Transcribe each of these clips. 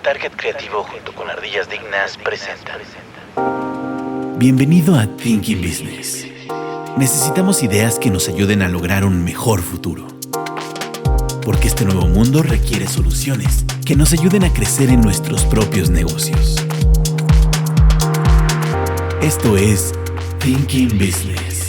Target Creativo junto con Ardillas Dignas presentan. Bienvenido a Thinking Business. Necesitamos ideas que nos ayuden a lograr un mejor futuro. Porque este nuevo mundo requiere soluciones que nos ayuden a crecer en nuestros propios negocios. Esto es Thinking Business.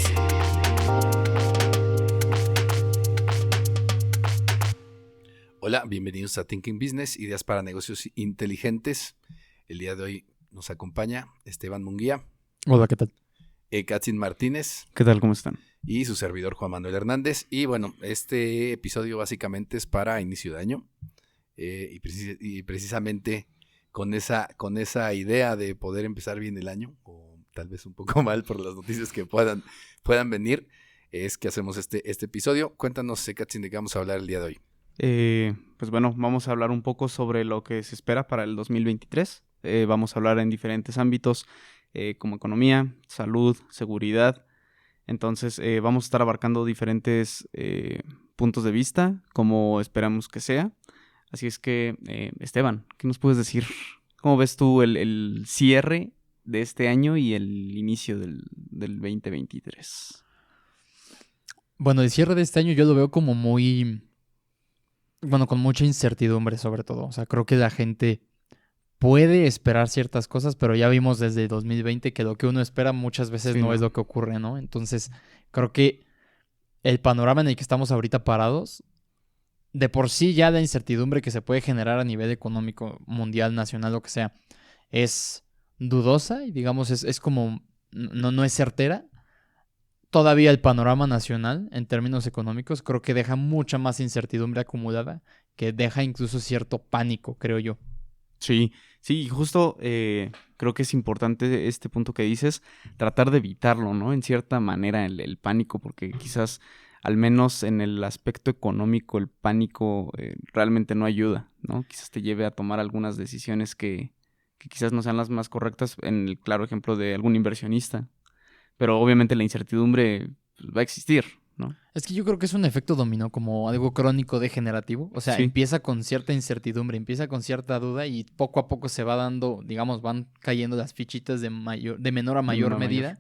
Hola, bienvenidos a Thinking Business, ideas para negocios inteligentes. El día de hoy nos acompaña Esteban Munguía. Hola, ¿qué tal? Katzin Martínez. ¿Qué tal? ¿Cómo están? Y su servidor Juan Manuel Hernández. Y bueno, este episodio básicamente es para inicio de año. Y precisamente con esa idea de poder empezar bien el año, o tal vez un poco mal por las noticias que puedan venir, es que hacemos este episodio. Cuéntanos, Katzin, de qué vamos a hablar el día de hoy. Pues bueno, vamos a hablar un poco sobre lo que se espera para el 2023. Vamos a hablar en diferentes ámbitos como economía, salud, seguridad. Entonces vamos a estar abarcando diferentes puntos de vista, como esperamos que sea. Así es que, Esteban, ¿qué nos puedes decir? ¿Cómo ves tú el cierre de este año y el inicio del 2023? Bueno, el cierre de este año yo lo veo como con mucha incertidumbre sobre todo. O sea, creo que la gente puede esperar ciertas cosas, pero ya vimos desde 2020 que lo que uno espera muchas veces no es lo que ocurre, ¿no? Entonces, creo que el panorama en el que estamos ahorita parados, de por sí ya la incertidumbre que se puede generar a nivel económico, mundial, nacional, lo que sea, es dudosa y digamos es como, no es certera. Todavía el panorama nacional, en términos económicos, creo que deja mucha más incertidumbre acumulada, que deja incluso cierto pánico, creo yo. Sí, justo creo que es importante este punto que dices, tratar de evitarlo, ¿no? En cierta manera el pánico, porque quizás al menos en el aspecto económico el pánico realmente no ayuda, ¿no? Quizás te lleve a tomar algunas decisiones que quizás no sean las más correctas, en el claro ejemplo de algún inversionista. Pero obviamente la incertidumbre va a existir, ¿no? Es que yo creo que es un efecto dominó, como algo crónico degenerativo. O sea, Sí. Empieza con cierta incertidumbre, empieza con cierta duda y poco a poco se va dando, digamos, van cayendo las fichitas de menor a mayor medida,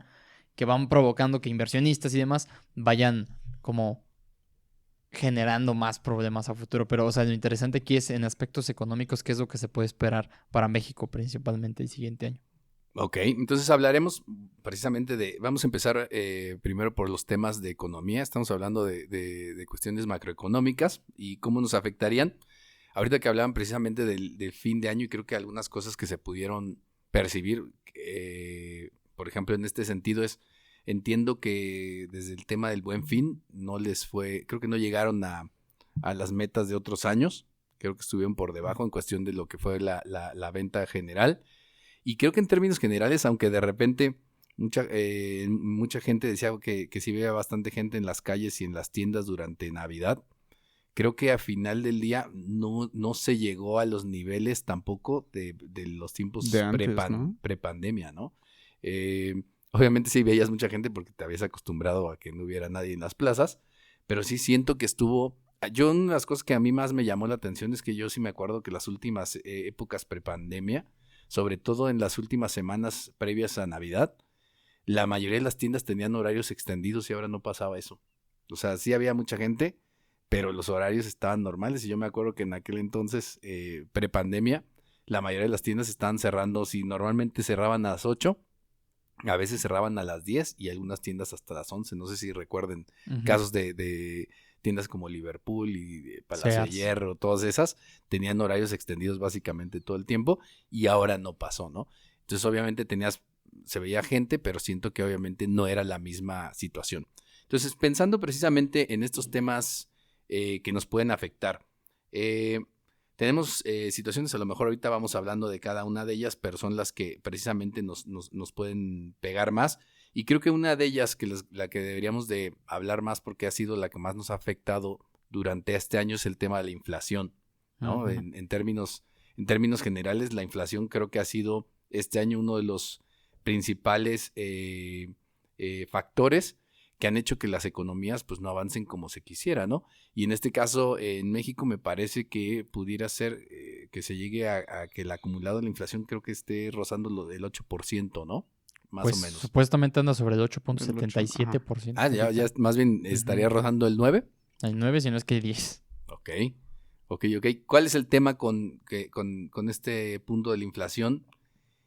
que van provocando que inversionistas y demás vayan como generando más problemas a futuro. Pero, o sea, lo interesante aquí es en aspectos económicos, qué es lo que se puede esperar para México principalmente el siguiente año. Ok, entonces hablaremos precisamente vamos a empezar primero por los temas de economía. Estamos hablando de cuestiones macroeconómicas y cómo nos afectarían. Ahorita que hablaban precisamente del fin de año y creo que algunas cosas que se pudieron percibir, por ejemplo, en este sentido entiendo que desde el tema del Buen Fin no les fue, creo que no llegaron a las metas de otros años. Creo que estuvieron por debajo en cuestión de lo que fue la venta general. Y creo que en términos generales, aunque de repente mucha gente decía que sí veía bastante gente en las calles y en las tiendas durante Navidad, creo que a final del día no se llegó a los niveles tampoco de los tiempos de antes, ¿no? Prepandemia, ¿no? Obviamente sí veías mucha gente porque te habías acostumbrado a que no hubiera nadie en las plazas, pero sí siento que estuvo... Yo una de las cosas que a mí más me llamó la atención es que yo sí me acuerdo que las últimas épocas prepandemia, sobre todo en las últimas semanas previas a Navidad, la mayoría de las tiendas tenían horarios extendidos y ahora no pasaba eso. O sea, sí había mucha gente, pero los horarios estaban normales y yo me acuerdo que en aquel entonces, prepandemia, la mayoría de las tiendas estaban cerrando, si normalmente cerraban a las 8, a veces cerraban a las 10 y algunas tiendas hasta las 11. No sé si recuerden casos de tiendas como Liverpool y Palacio de Hierro, todas esas, tenían horarios extendidos básicamente todo el tiempo y ahora no pasó, ¿no? Entonces obviamente se veía gente, pero siento que obviamente no era la misma situación. Entonces pensando precisamente en estos temas que nos pueden afectar, tenemos situaciones, a lo mejor ahorita vamos hablando de cada una de ellas, pero son las que precisamente nos pueden pegar más. Y creo que una de ellas, la que deberíamos de hablar más porque ha sido la que más nos ha afectado durante este año, es el tema de la inflación, ¿no? Uh-huh. En términos generales, la inflación creo que ha sido este año uno de los principales factores que han hecho que las economías pues no avancen como se quisiera, ¿no? Y en este caso, en México me parece que pudiera ser que se llegue a que el acumulado de la inflación creo que esté rozando lo del 8%, ¿no? Más Pues o menos. supuestamente anda sobre el 8.77%. Ah, ya más bien estaría rozando el 9%. El 9, si no es que el 10. Ok. ¿Cuál es el tema con este punto de la inflación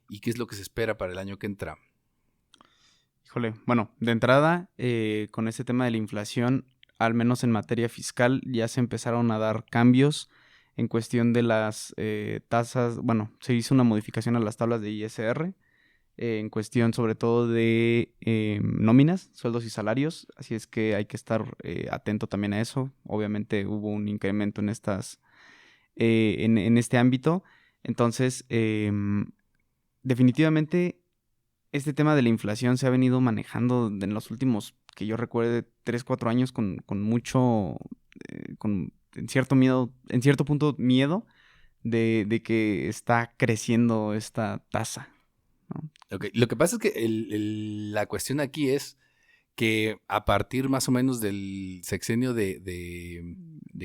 y qué es lo que se espera para el año que entra? Híjole, bueno, de entrada, con este tema de la inflación, al menos en materia fiscal, ya se empezaron a dar cambios en cuestión de las tasas. Bueno, se hizo una modificación a las tablas de ISR, en cuestión sobre todo de nóminas, sueldos y salarios, así es que hay que estar atento también a eso. Obviamente hubo un incremento en en este ámbito, entonces definitivamente este tema de la inflación se ha venido manejando en los últimos, que yo recuerde, 3-4 años con mucho, en cierto punto miedo de que está creciendo esta tasa, ¿no? Okay. Lo que pasa es que la cuestión aquí es que a partir más o menos del sexenio de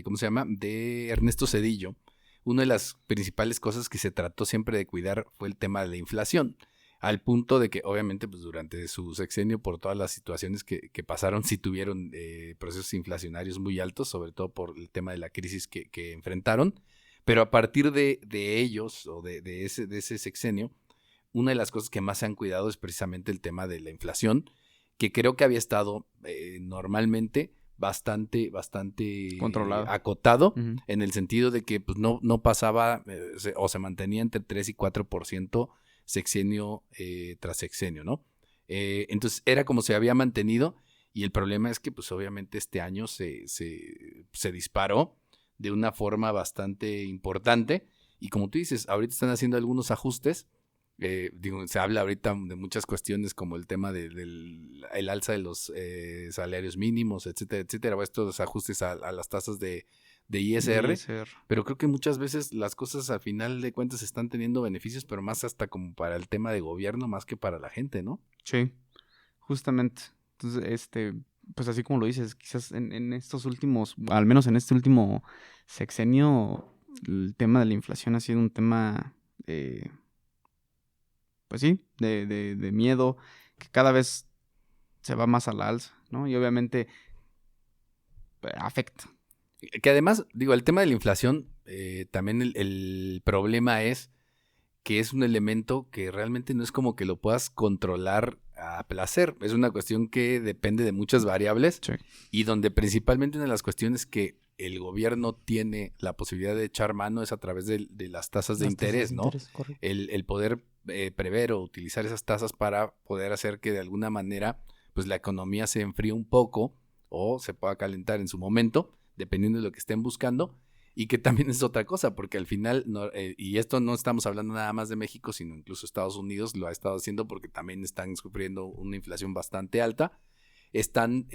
¿cómo se llama? De Ernesto Zedillo, una de las principales cosas que se trató siempre de cuidar fue el tema de la inflación, al punto de que obviamente pues durante su sexenio, por todas las situaciones que pasaron, sí tuvieron procesos inflacionarios muy altos, sobre todo por el tema de la crisis que enfrentaron, pero a partir de ellos o de ese sexenio, una de las cosas que más se han cuidado es precisamente el tema de la inflación, que creo que había estado normalmente bastante controlado, acotado, en el sentido de que pues, no pasaba o se mantenía entre 3 y 4% sexenio tras sexenio, ¿no? Entonces era como se había mantenido, y el problema es que pues obviamente este año se disparó de una forma bastante importante, y como tú dices, ahorita están haciendo algunos ajustes. Se habla ahorita de muchas cuestiones como el tema del alza de los salarios mínimos, etcétera, o estos ajustes a las tasas de ISR, pero creo que muchas veces las cosas al final de cuentas están teniendo beneficios, pero más hasta como para el tema de gobierno más que para la gente, ¿no? Sí, justamente. Entonces, pues así como lo dices, quizás en estos últimos, al menos en este último sexenio, el tema de la inflación ha sido un tema, pues sí, de miedo, que cada vez se va más a la alza, ¿no? Y obviamente afecta. Que además, el tema de la inflación, también el problema es que es un elemento que realmente no es como que lo puedas controlar a placer. Es una cuestión que depende de muchas variables, sí, y donde principalmente una de las cuestiones que el gobierno tiene la posibilidad de echar mano es a través de las tasas de interés, ¿no? El poder prever o utilizar esas tasas para poder hacer que de alguna manera pues la economía se enfríe un poco o se pueda calentar en su momento, dependiendo de lo que estén buscando, y que también es otra cosa, porque al final, y esto no estamos hablando nada más de México, sino incluso Estados Unidos lo ha estado haciendo porque también están sufriendo una inflación bastante alta, están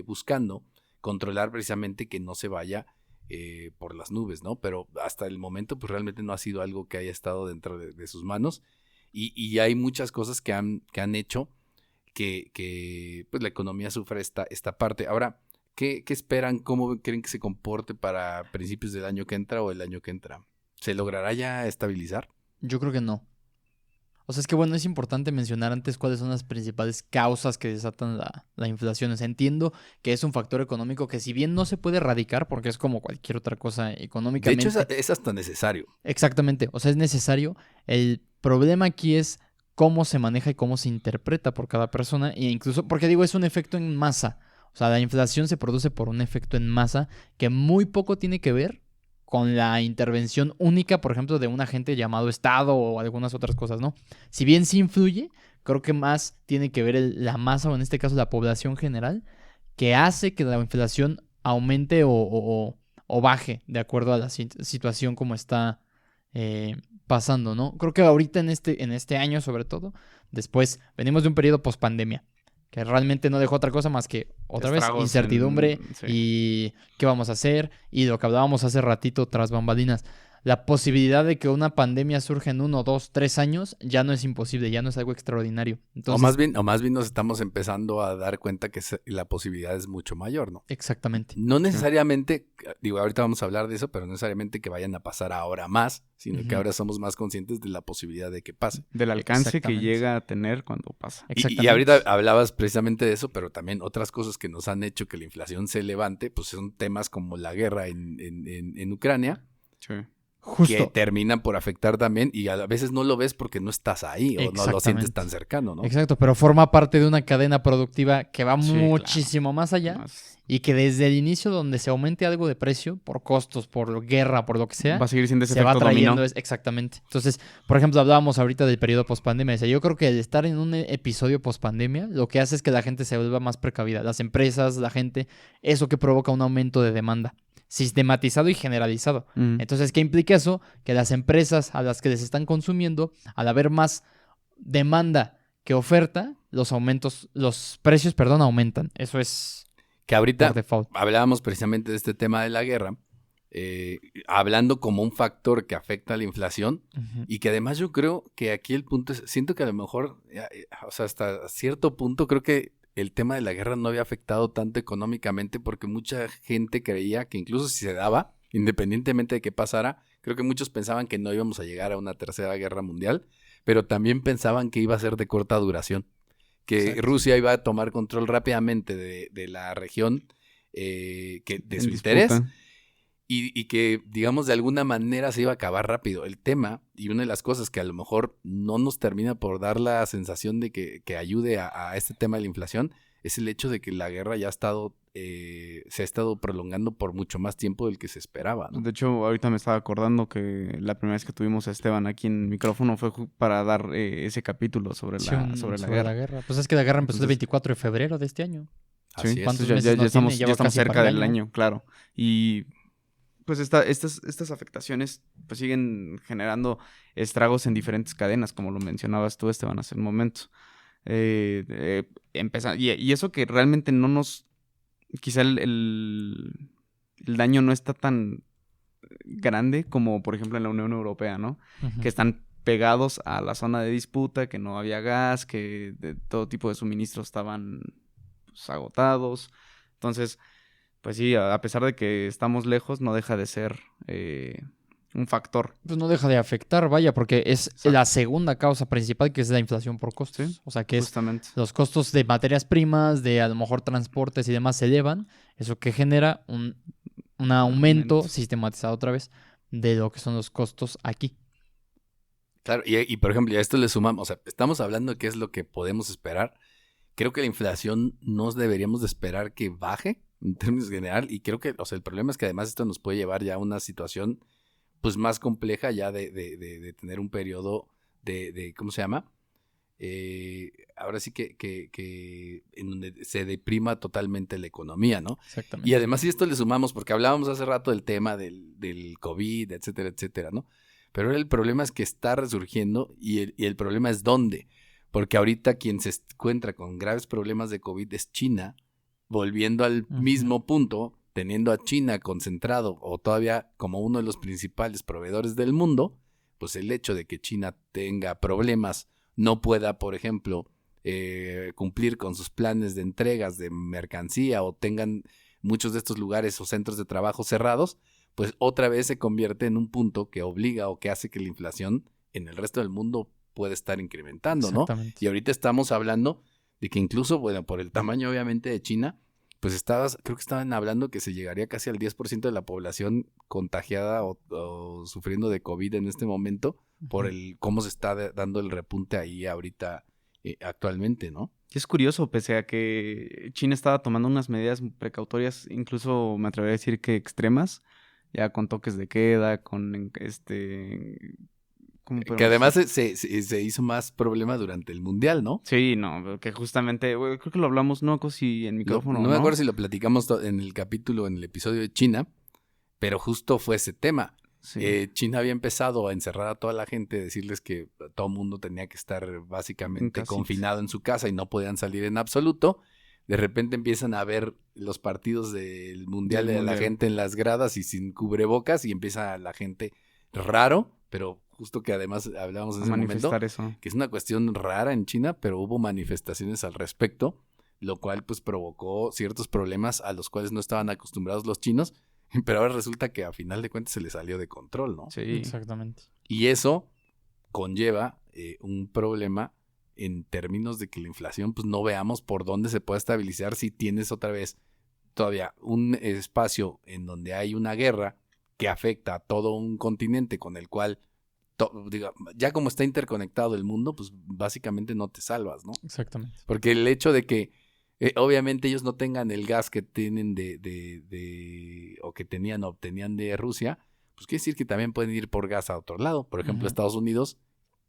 buscando controlar precisamente que no se vaya por las nubes, ¿no? Pero hasta el momento pues realmente no ha sido algo que haya estado dentro de sus manos, y hay muchas cosas que han hecho que pues la economía sufra esta parte. Ahora, ¿qué esperan? ¿Cómo creen que se comporte para principios del año que entra o el año que entra? ¿Se logrará ya estabilizar? Yo creo que no. O sea, es que bueno, es importante mencionar antes cuáles son las principales causas que desatan la inflación. O sea, entiendo que es un factor económico que si bien no se puede erradicar, porque es como cualquier otra cosa económicamente. De hecho, es hasta necesario. Exactamente, o sea, es necesario. El problema aquí es cómo se maneja y cómo se interpreta por cada persona, e incluso, porque digo, es un efecto en masa. O sea, la inflación se produce por un efecto en masa que muy poco tiene que ver con la intervención única, por ejemplo, de un agente llamado Estado o algunas otras cosas, ¿no? Si bien sí influye, creo que más tiene que ver la masa, o en este caso la población general, que hace que la inflación aumente o baje de acuerdo a la situación como está pasando, ¿no? Creo que ahorita en este año, sobre todo, después venimos de un periodo post-pandemia, que realmente no dejó otra cosa más que, otra vez, incertidumbre, sí, y qué vamos a hacer, y lo que hablábamos hace ratito tras bambalinas. la posibilidad de que una pandemia surja en 1, 2, 3 años ya no es imposible, ya no es algo extraordinario. Entonces, o más bien nos estamos empezando a dar cuenta que la posibilidad es mucho mayor, ¿no? exactamente. No necesariamente, digo, ahorita vamos a hablar de eso, pero no necesariamente que vayan a pasar ahora más, sino que ahora somos más conscientes de la posibilidad de que pase. Del alcance que Exactamente. llega a tener cuando pasa. Y ahorita hablabas precisamente de eso, pero también otras cosas que nos han hecho que la inflación se levante, pues son temas como la guerra en Ucrania, Sí. Justo. que terminan por afectar también, y a veces no lo ves porque no estás ahí o no lo sientes tan cercano, ¿no? Exacto, pero forma parte de una cadena productiva que va Sí, muchísimo más allá Más- y que desde el inicio donde se aumente algo de precio, por costos, por guerra, por lo que sea, Va a seguir siendo ese se va efecto trayendo dominó. exactamente. Entonces, por ejemplo, hablábamos ahorita del periodo pospandemia. Yo creo que el estar en un episodio pospandemia lo que hace es que la gente se vuelva más precavida. Las empresas, la gente, eso que provoca un aumento de demanda sistematizado y generalizado. Entonces, ¿qué implica eso? Que las empresas a las que les están consumiendo, al haber más demanda que oferta, los precios, aumentan. Eso es Que ahorita por default. hablábamos precisamente de este tema de la guerra, hablando como un factor que afecta a la inflación, Ujú. y que además yo creo que aquí el punto es, siento que a lo mejor, o sea, hasta cierto punto creo que el tema de la guerra no había afectado tanto económicamente porque mucha gente creía que incluso si se daba, independientemente de qué pasara, creo que muchos pensaban que no íbamos a llegar a una tercera guerra mundial, pero también pensaban que iba a ser de corta duración, que Exacto. Rusia iba a tomar control rápidamente de la región, de En su disputa. interés, y que, digamos, de alguna manera se iba a acabar rápido. El tema, y una de las cosas que a lo mejor no nos termina por dar la sensación de que ayude a este tema de la inflación, es el hecho de que la guerra ya ha estado, se ha estado prolongando por mucho más tiempo del que se esperaba, ¿no? De hecho, ahorita me estaba acordando que la primera vez que tuvimos a Esteban aquí en micrófono fue para dar ese capítulo sobre Sí, sobre la guerra. Pues es que la guerra empezó el Entonces- 24 de febrero de este año. Así Sí, es. ¿Cuántos entonces meses no estamos, tiene? ya Ya va estamos casi cerca para el del año. año, claro. Y pues estas afectaciones pues siguen generando estragos en diferentes cadenas, como lo mencionabas tú, Esteban, hace un momento. Y eso que realmente no nos... Quizá el daño no está tan grande como, por ejemplo, en la Unión Europea, ¿no? Ujú. Que están pegados a la zona de disputa, que no había gas, que todo tipo de suministros estaban pues, agotados. Entonces, pues sí, a pesar de que estamos lejos, no deja de ser un factor. Pues no deja de afectar, vaya, porque es Exacto. la segunda causa principal que es la inflación por costos. Sí, O sea, que es Justamente. los costos de materias primas, de a lo mejor transportes y demás se elevan. Eso que genera un aumento Aumento. sistematizado otra vez de lo que son los costos aquí. Claro, y por ejemplo, a esto le sumamos, o sea, estamos hablando de qué es lo que podemos esperar. Creo que la inflación no deberíamos de esperar que baje en términos general, y creo que, o sea, el problema es que además esto nos puede llevar ya a una situación pues más compleja ya de tener un periodo de ¿cómo se llama? Ahora sí que en donde se deprima totalmente la economía, ¿no? Exactamente. Y además si esto le sumamos, porque hablábamos hace rato del tema del COVID, etcétera, etcétera, ¿no? Pero ahora el problema es que está resurgiendo y el problema es dónde. Porque ahorita quien se encuentra con graves problemas de COVID es China, volviendo al mismo punto, teniendo a China concentrado o todavía como uno de los principales proveedores del mundo, pues el hecho de que China tenga problemas, no pueda, por ejemplo, cumplir con sus planes de entregas de mercancía o tengan muchos de estos lugares o centros de trabajo cerrados, pues otra vez se convierte en un punto que obliga o que hace que la inflación en el resto del mundo puede estar incrementando, ¿no? Exactamente. Y ahorita estamos hablando de que incluso, bueno, por el tamaño obviamente de China, pues creo que estaban hablando que se llegaría casi al 10% de la población contagiada o sufriendo de COVID en este momento por el cómo se está dando el repunte ahí ahorita actualmente, ¿no? Y es curioso, pese a que China estaba tomando unas medidas precautorias, incluso me atrevería a decir que extremas, ya con toques de queda, con ¿cómo Que podemos además decir? se hizo más problema durante el Mundial, ¿no? Sí, no, que justamente, creo que lo hablamos, no si en micrófono No me acuerdo si lo platicamos en el capítulo, en el episodio de China, pero justo fue ese tema. Sí. China había empezado a encerrar a toda la gente, decirles que todo el mundo tenía que estar básicamente casita. confinado en su casa y no podían salir en absoluto. De repente empiezan a ver los partidos del mundial de la gente en las gradas y sin cubrebocas y empieza la gente raro, pero justo que además hablábamos en ese momento, eso. que es una cuestión rara en China, pero hubo manifestaciones al respecto, lo cual pues provocó ciertos problemas a los cuales no estaban acostumbrados los chinos, pero ahora resulta que a final de cuentas se les salió de control, ¿no? Sí. Exactamente. Y eso conlleva un problema en términos de que la inflación, pues no veamos por dónde se puede estabilizar si tienes otra vez todavía un espacio en donde hay una guerra que afecta a todo un continente con el cual, ya como está interconectado el mundo, pues básicamente no te salvas, ¿no? Exactamente. Porque el hecho de que obviamente ellos no tengan el gas que tienen o que tenían o obtenían de Rusia, pues quiere decir que también pueden ir por gas a otro lado, por ejemplo, Estados Unidos,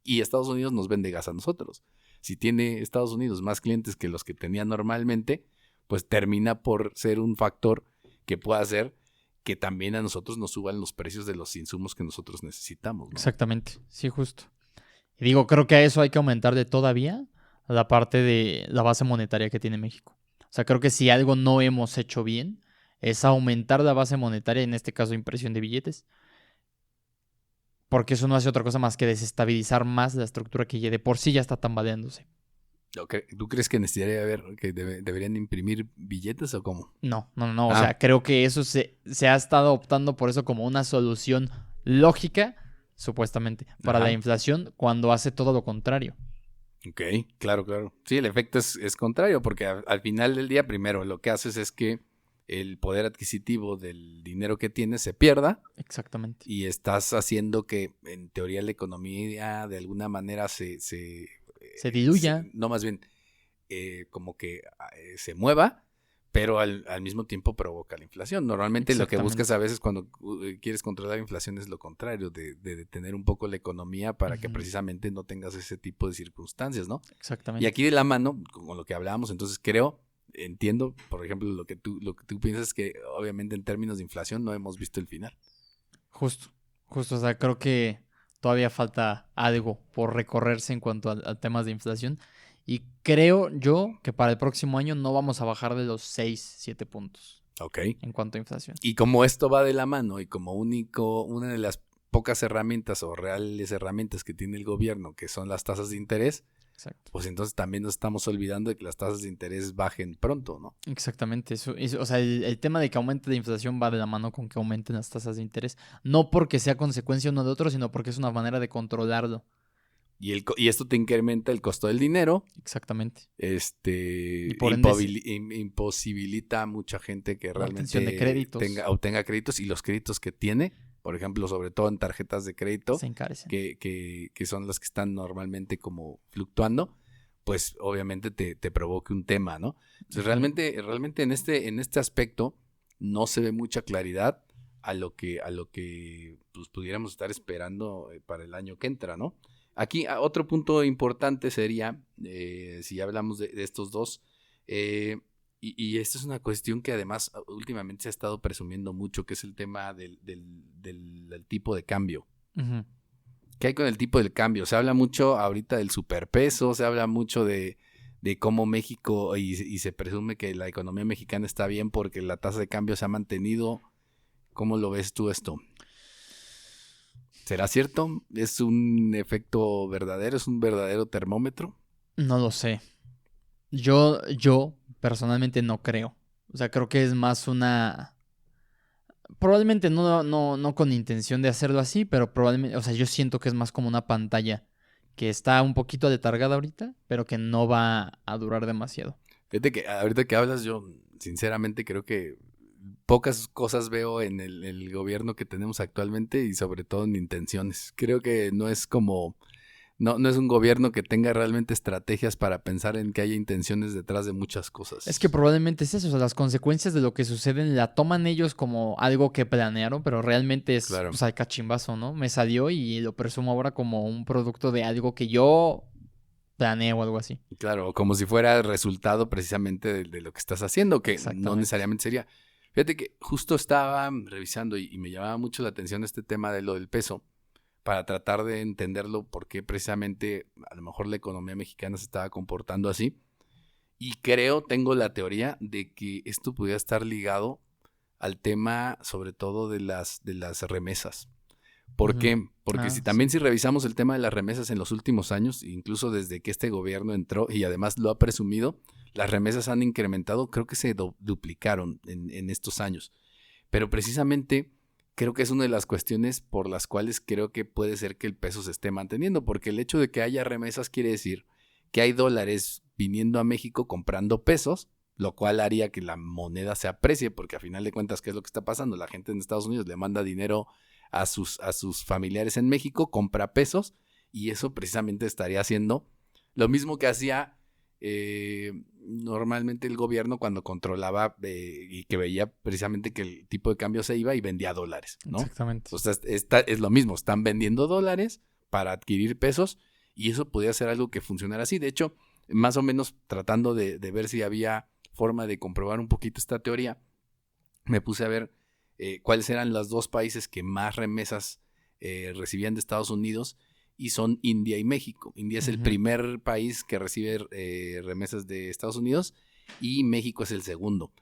y Estados Unidos nos vende gas a nosotros. Si tiene Estados Unidos más clientes que los que tenía normalmente, pues termina por ser un factor que pueda hacer que también a nosotros nos suban los precios de los insumos que nosotros necesitamos, ¿no? Exactamente, sí, justo. Y digo, creo que a eso hay que aumentarle todavía la parte de la base monetaria que tiene México. O sea, creo que si algo no hemos hecho bien es aumentar la base monetaria, en este caso impresión de billetes, porque eso no hace otra cosa más que desestabilizar más la estructura que ya de por sí ya está tambaleándose. ¿Tú crees que necesitaría deberían imprimir billetes o cómo? No. O sea, creo que eso se ha estado optando por eso como una solución lógica, supuestamente, para la inflación, cuando hace todo lo contrario. Ok, claro. Sí, el efecto es contrario, porque al final del día, primero, lo que haces es que el poder adquisitivo del dinero que tienes se pierda. Exactamente. Y estás haciendo que, en teoría, la economía de alguna manera se diluya. No, más bien, como que se mueva, pero al mismo tiempo provoca la inflación. Normalmente lo que buscas a veces cuando quieres controlar la inflación es lo contrario, de detener un poco la economía para que precisamente no tengas ese tipo de circunstancias, ¿no? Exactamente. Y aquí de la mano, con lo que hablábamos, entonces entiendo, por ejemplo, lo que tú piensas, que obviamente en términos de inflación no hemos visto el final. Justo, o sea, creo que todavía falta algo por recorrerse en cuanto a temas de inflación. Y creo yo que para el próximo año no vamos a bajar de los 6-7 puntos. Ok. En cuanto a inflación. Y como esto va de la mano y como una de las pocas herramientas o reales herramientas que tiene el gobierno, que son las tasas de interés, exacto, pues entonces también nos estamos olvidando de que las tasas de interés bajen pronto, ¿no? Exactamente. O sea, el tema de que aumente la inflación va de la mano con que aumenten las tasas de interés. No porque sea consecuencia uno de otro, sino porque es una manera de controlarlo. Y esto te incrementa el costo del dinero. Exactamente. Y por ende, imposibilita a mucha gente que realmente de obtenga créditos, y los créditos que tiene, por ejemplo, sobre todo en tarjetas de crédito, se encarecen. Que son las que están normalmente como fluctuando, pues obviamente te provoque un tema, ¿no? Entonces realmente en este aspecto no se ve mucha claridad a lo que pues, pudiéramos estar esperando para el año que entra, ¿no? Aquí otro punto importante sería, si ya hablamos de estos dos, y esta es una cuestión que además últimamente se ha estado presumiendo mucho, que es el tema del tipo de cambio. Uh-huh. ¿Qué hay con el tipo del cambio? Se habla mucho ahorita del superpeso, se habla mucho de cómo México, y se presume que la economía mexicana está bien porque la tasa de cambio se ha mantenido. ¿Cómo lo ves tú esto? ¿Será cierto? ¿Es un efecto verdadero? ¿Es un verdadero termómetro? No lo sé. Yo personalmente no creo. O sea, creo que es más una... Probablemente no con intención de hacerlo así, pero probablemente... O sea, yo siento que es más como una pantalla que está un poquito aletargada ahorita, pero que no va a durar demasiado. Fíjate que ahorita que hablas, yo sinceramente creo que pocas cosas veo en el gobierno que tenemos actualmente, y sobre todo en intenciones. Creo que no es como... No es un gobierno que tenga realmente estrategias para pensar en que haya intenciones detrás de muchas cosas. Es que probablemente es eso. O sea, las consecuencias de lo que sucede la toman ellos como algo que planearon, pero realmente es pues, al cachimbazo, ¿no? Me salió y lo presumo ahora como un producto de algo que yo planeé o algo así. Claro, como si fuera el resultado precisamente de lo que estás haciendo, que no necesariamente sería. Fíjate que justo estaba revisando y me llamaba mucho la atención este tema de lo del peso, para tratar de entenderlo, por qué precisamente a lo mejor la economía mexicana se estaba comportando así. Y tengo la teoría de que esto pudiera estar ligado al tema sobre todo de las remesas. ¿Por qué? Porque Sí. si revisamos el tema de las remesas en los últimos años, incluso desde que este gobierno entró y además lo ha presumido, las remesas han incrementado, creo que se duplicaron en estos años. Pero precisamente creo que es una de las cuestiones por las cuales creo que puede ser que el peso se esté manteniendo, porque el hecho de que haya remesas quiere decir que hay dólares viniendo a México comprando pesos, lo cual haría que la moneda se aprecie, porque a final de cuentas, ¿qué es lo que está pasando? La gente en Estados Unidos le manda dinero a sus familiares en México, compra pesos, y eso precisamente estaría haciendo lo mismo que hacía normalmente el gobierno cuando controlaba y que veía precisamente que el tipo de cambio se iba y vendía dólares, ¿no? Exactamente. O sea, es lo mismo, están vendiendo dólares para adquirir pesos y eso podría ser algo que funcionara así. De hecho, más o menos tratando de ver si había forma de comprobar un poquito esta teoría, me puse a ver cuáles eran los dos países que más remesas recibían de Estados Unidos, y son India y México. India es el primer país que recibe remesas de Estados Unidos y México es el segundo.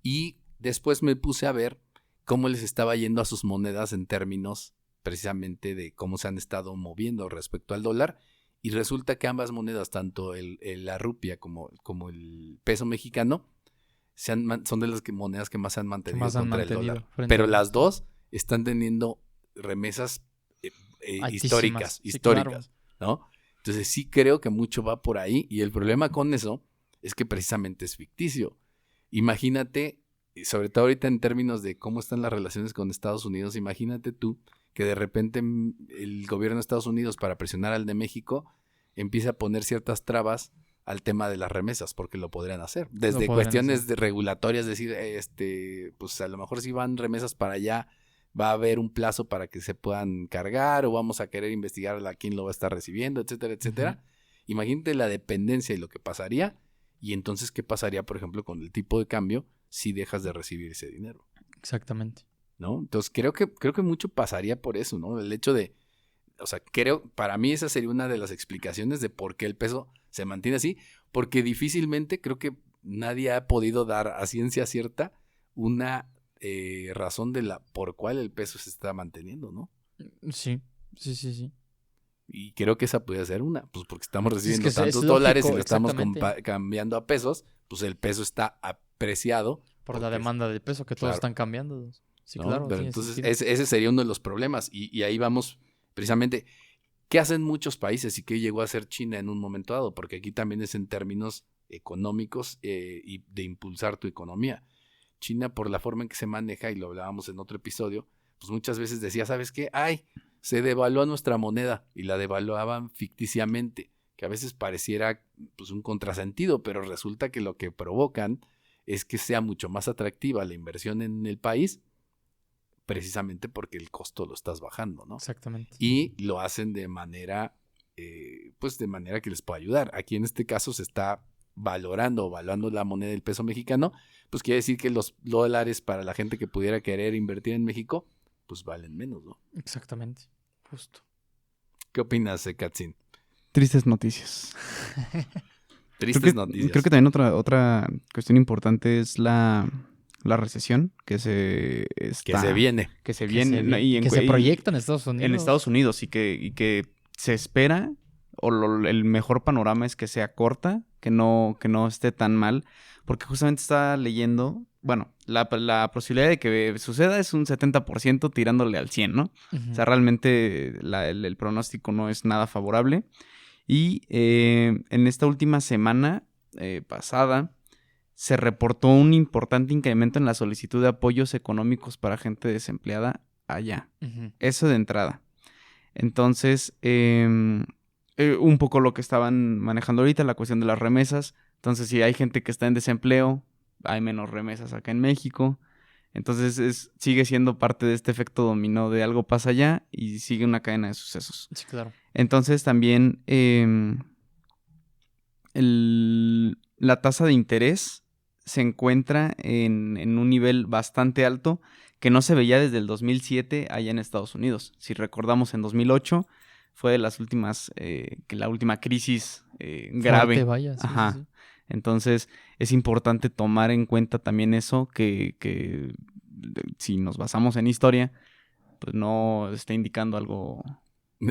Y después me puse a ver cómo les estaba yendo a sus monedas en términos precisamente de cómo se han estado moviendo respecto al dólar, y resulta que ambas monedas, tanto la rupia como el peso mexicano, son de las monedas que más se han mantenido contra el dólar. Pero las dos están teniendo remesas históricas, sí, claro. ¿no? Entonces sí creo que mucho va por ahí, y el problema con eso es que precisamente es ficticio. Imagínate, sobre todo ahorita en términos de cómo están las relaciones con Estados Unidos, imagínate tú que de repente el gobierno de Estados Unidos, para presionar al de México, empieza a poner ciertas trabas al tema de las remesas, porque lo podrían hacer. Desde cuestiones regulatorias, decir, pues a lo mejor si van remesas para allá, va a haber un plazo para que se puedan cargar, o vamos a querer investigar a quién lo va a estar recibiendo, etcétera, etcétera. Imagínate la dependencia y lo que pasaría, y entonces qué pasaría, por ejemplo, con el tipo de cambio si dejas de recibir ese dinero. Exactamente. ¿No? Entonces creo que mucho pasaría por eso, ¿no? El hecho de, o sea, para mí esa sería una de las explicaciones de por qué el peso se mantiene así, porque difícilmente creo que nadie ha podido dar a ciencia cierta una razón por cuál el peso se está manteniendo, ¿no? Sí. Y creo que esa puede ser una, pues porque estamos recibiendo es tantos lógico, dólares y lo estamos cambiando a pesos, pues el peso está apreciado. Por la demanda de peso que todos están cambiando. Sí, ¿no? claro. Pero entonces ese sería uno de los problemas, y ahí vamos precisamente. ¿Qué hacen muchos países y qué llegó a hacer China en un momento dado? Porque aquí también es en términos económicos y de impulsar tu economía. China, por la forma en que se maneja, y lo hablábamos en otro episodio, pues muchas veces decía, ¿sabes qué? Se devaluó nuestra moneda, y la devaluaban ficticiamente, que a veces pareciera pues un contrasentido, pero resulta que lo que provocan es que sea mucho más atractiva la inversión en el país, precisamente porque el costo lo estás bajando, ¿no? Exactamente. Y lo hacen de manera, pues de manera que les pueda ayudar. Aquí en este caso se está evaluando la moneda del peso mexicano, pues quiere decir que los dólares para la gente que pudiera querer invertir en México, pues valen menos, ¿no? Exactamente, justo. ¿Qué opinas, Katzin? Tristes noticias. Tristes noticias. Creo que también otra cuestión importante es la recesión que se viene. Que se proyecta en Estados Unidos. En Estados Unidos y que se espera, o el mejor panorama es que sea corta, que no esté tan mal, porque justamente estaba leyendo, bueno, la posibilidad de que suceda es un 70% tirándole al 100, ¿no? O sea, realmente el pronóstico no es nada favorable. Y en esta última semana pasada se reportó un importante incremento en la solicitud de apoyos económicos para gente desempleada allá. Eso de entrada. Entonces, un poco lo que estaban manejando ahorita, la cuestión de las remesas. Entonces, si hay gente que está en desempleo, hay menos remesas acá en México. Entonces, sigue siendo parte de este efecto dominó de algo pasa allá y sigue una cadena de sucesos. Sí, claro. Entonces, también la tasa de interés se encuentra en un nivel bastante alto que no se veía desde el 2007 allá en Estados Unidos. Si recordamos, en 2008 fue de las últimas, que la última crisis grave. Fuerte, vaya, sí, Ajá. Sí. Entonces, es importante tomar en cuenta también eso, que si nos basamos en historia, pues no está indicando algo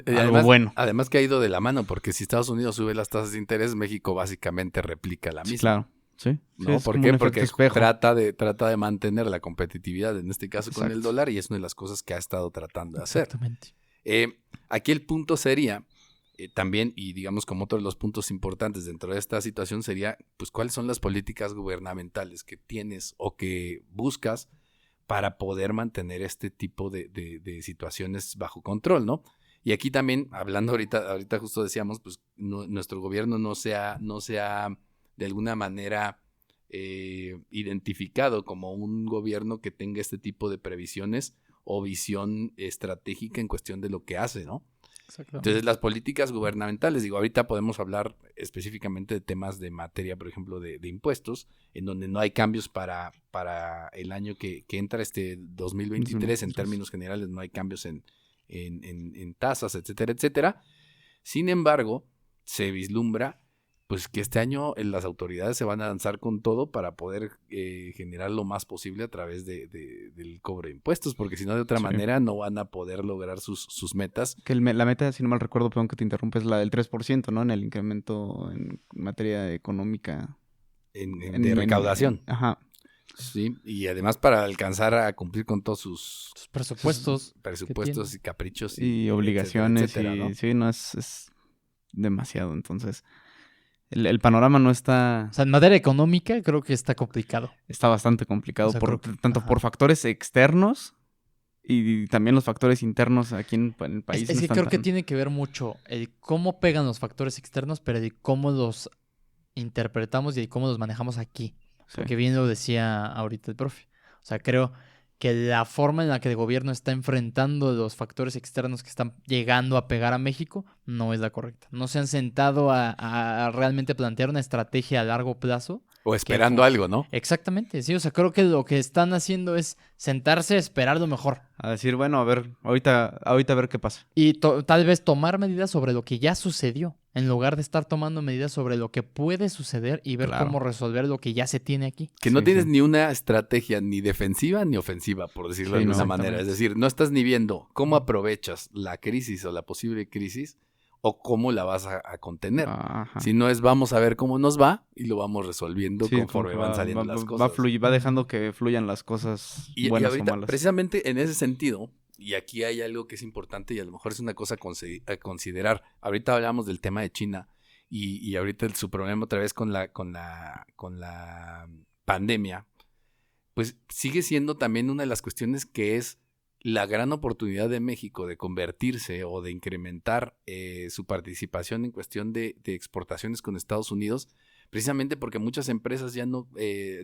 Además, bueno. Además que ha ido de la mano, porque si Estados Unidos sube las tasas de interés, México básicamente replica la misma. Sí, claro. Sí. ¿No? Sí, ¿Por qué? Porque trata de mantener la competitividad, en este caso con el dólar, y es una de las cosas que ha estado tratando de hacer. Exactamente. Aquí el punto sería, también, y digamos como otro de los puntos importantes dentro de esta situación sería, pues, ¿cuáles son las políticas gubernamentales que tienes o que buscas para poder mantener este tipo de situaciones bajo control, ¿no? Y aquí también, hablando ahorita justo decíamos, pues nuestro gobierno no se ha de alguna manera identificado como un gobierno que tenga este tipo de previsiones o visión estratégica en cuestión de lo que hace, ¿no? Entonces, las políticas gubernamentales, digo, ahorita podemos hablar específicamente de temas de materia, por ejemplo, de impuestos, en donde no hay cambios para el año que entra, 2023, en términos generales no hay cambios en tasas, etcétera, etcétera. Sin embargo, se vislumbra pues que este año las autoridades se van a lanzar con todo para poder generar lo más posible a través del cobro de impuestos, porque si no, de otra manera no van a poder lograr sus metas. Que la meta, si no mal recuerdo, perdón que te interrumpa, es la del 3%, ¿no? En el incremento en materia económica. De recaudación. Ajá. Sí, y además para alcanzar a cumplir con todos sus presupuestos y caprichos. Y obligaciones, etcétera, ¿no? Sí, no, es demasiado, entonces... El panorama no está... O sea, en materia económica creo que está complicado. Está bastante complicado, tanto por factores externos y también los factores internos aquí en el país. Es que creo que tiene que ver mucho el cómo pegan los factores externos, pero de cómo los interpretamos y de cómo los manejamos aquí. Sí. Porque bien lo decía ahorita el profe. O sea, creo que la forma en la que el gobierno está enfrentando los factores externos que están llegando a pegar a México no es la correcta. No se han sentado a realmente plantear una estrategia a largo plazo. O esperando algo, ¿no? Exactamente, sí. O sea, creo que lo que están haciendo es sentarse a esperar lo mejor. A decir, bueno, a ver, ahorita a ver qué pasa. Y tal vez tomar medidas sobre lo que ya sucedió, en lugar de estar tomando medidas sobre lo que puede suceder y ver cómo resolver lo que ya se tiene aquí. Que no tienes ni una estrategia ni defensiva ni ofensiva, por decirlo de alguna manera. Es decir, no estás ni viendo cómo aprovechas la crisis o la posible crisis o cómo la vas a contener. Ajá. Si no es vamos a ver cómo nos va y lo vamos resolviendo conforme van saliendo las cosas. Va dejando que fluyan las cosas buenas ahorita, o malas. Precisamente en ese sentido, y aquí hay algo que es importante y a lo mejor es una cosa a considerar. Ahorita hablamos del tema de China y ahorita su problema otra vez con la pandemia, pues sigue siendo también una de las cuestiones que es la gran oportunidad de México de convertirse o de incrementar su participación en cuestión de exportaciones con Estados Unidos, precisamente porque muchas empresas ya no,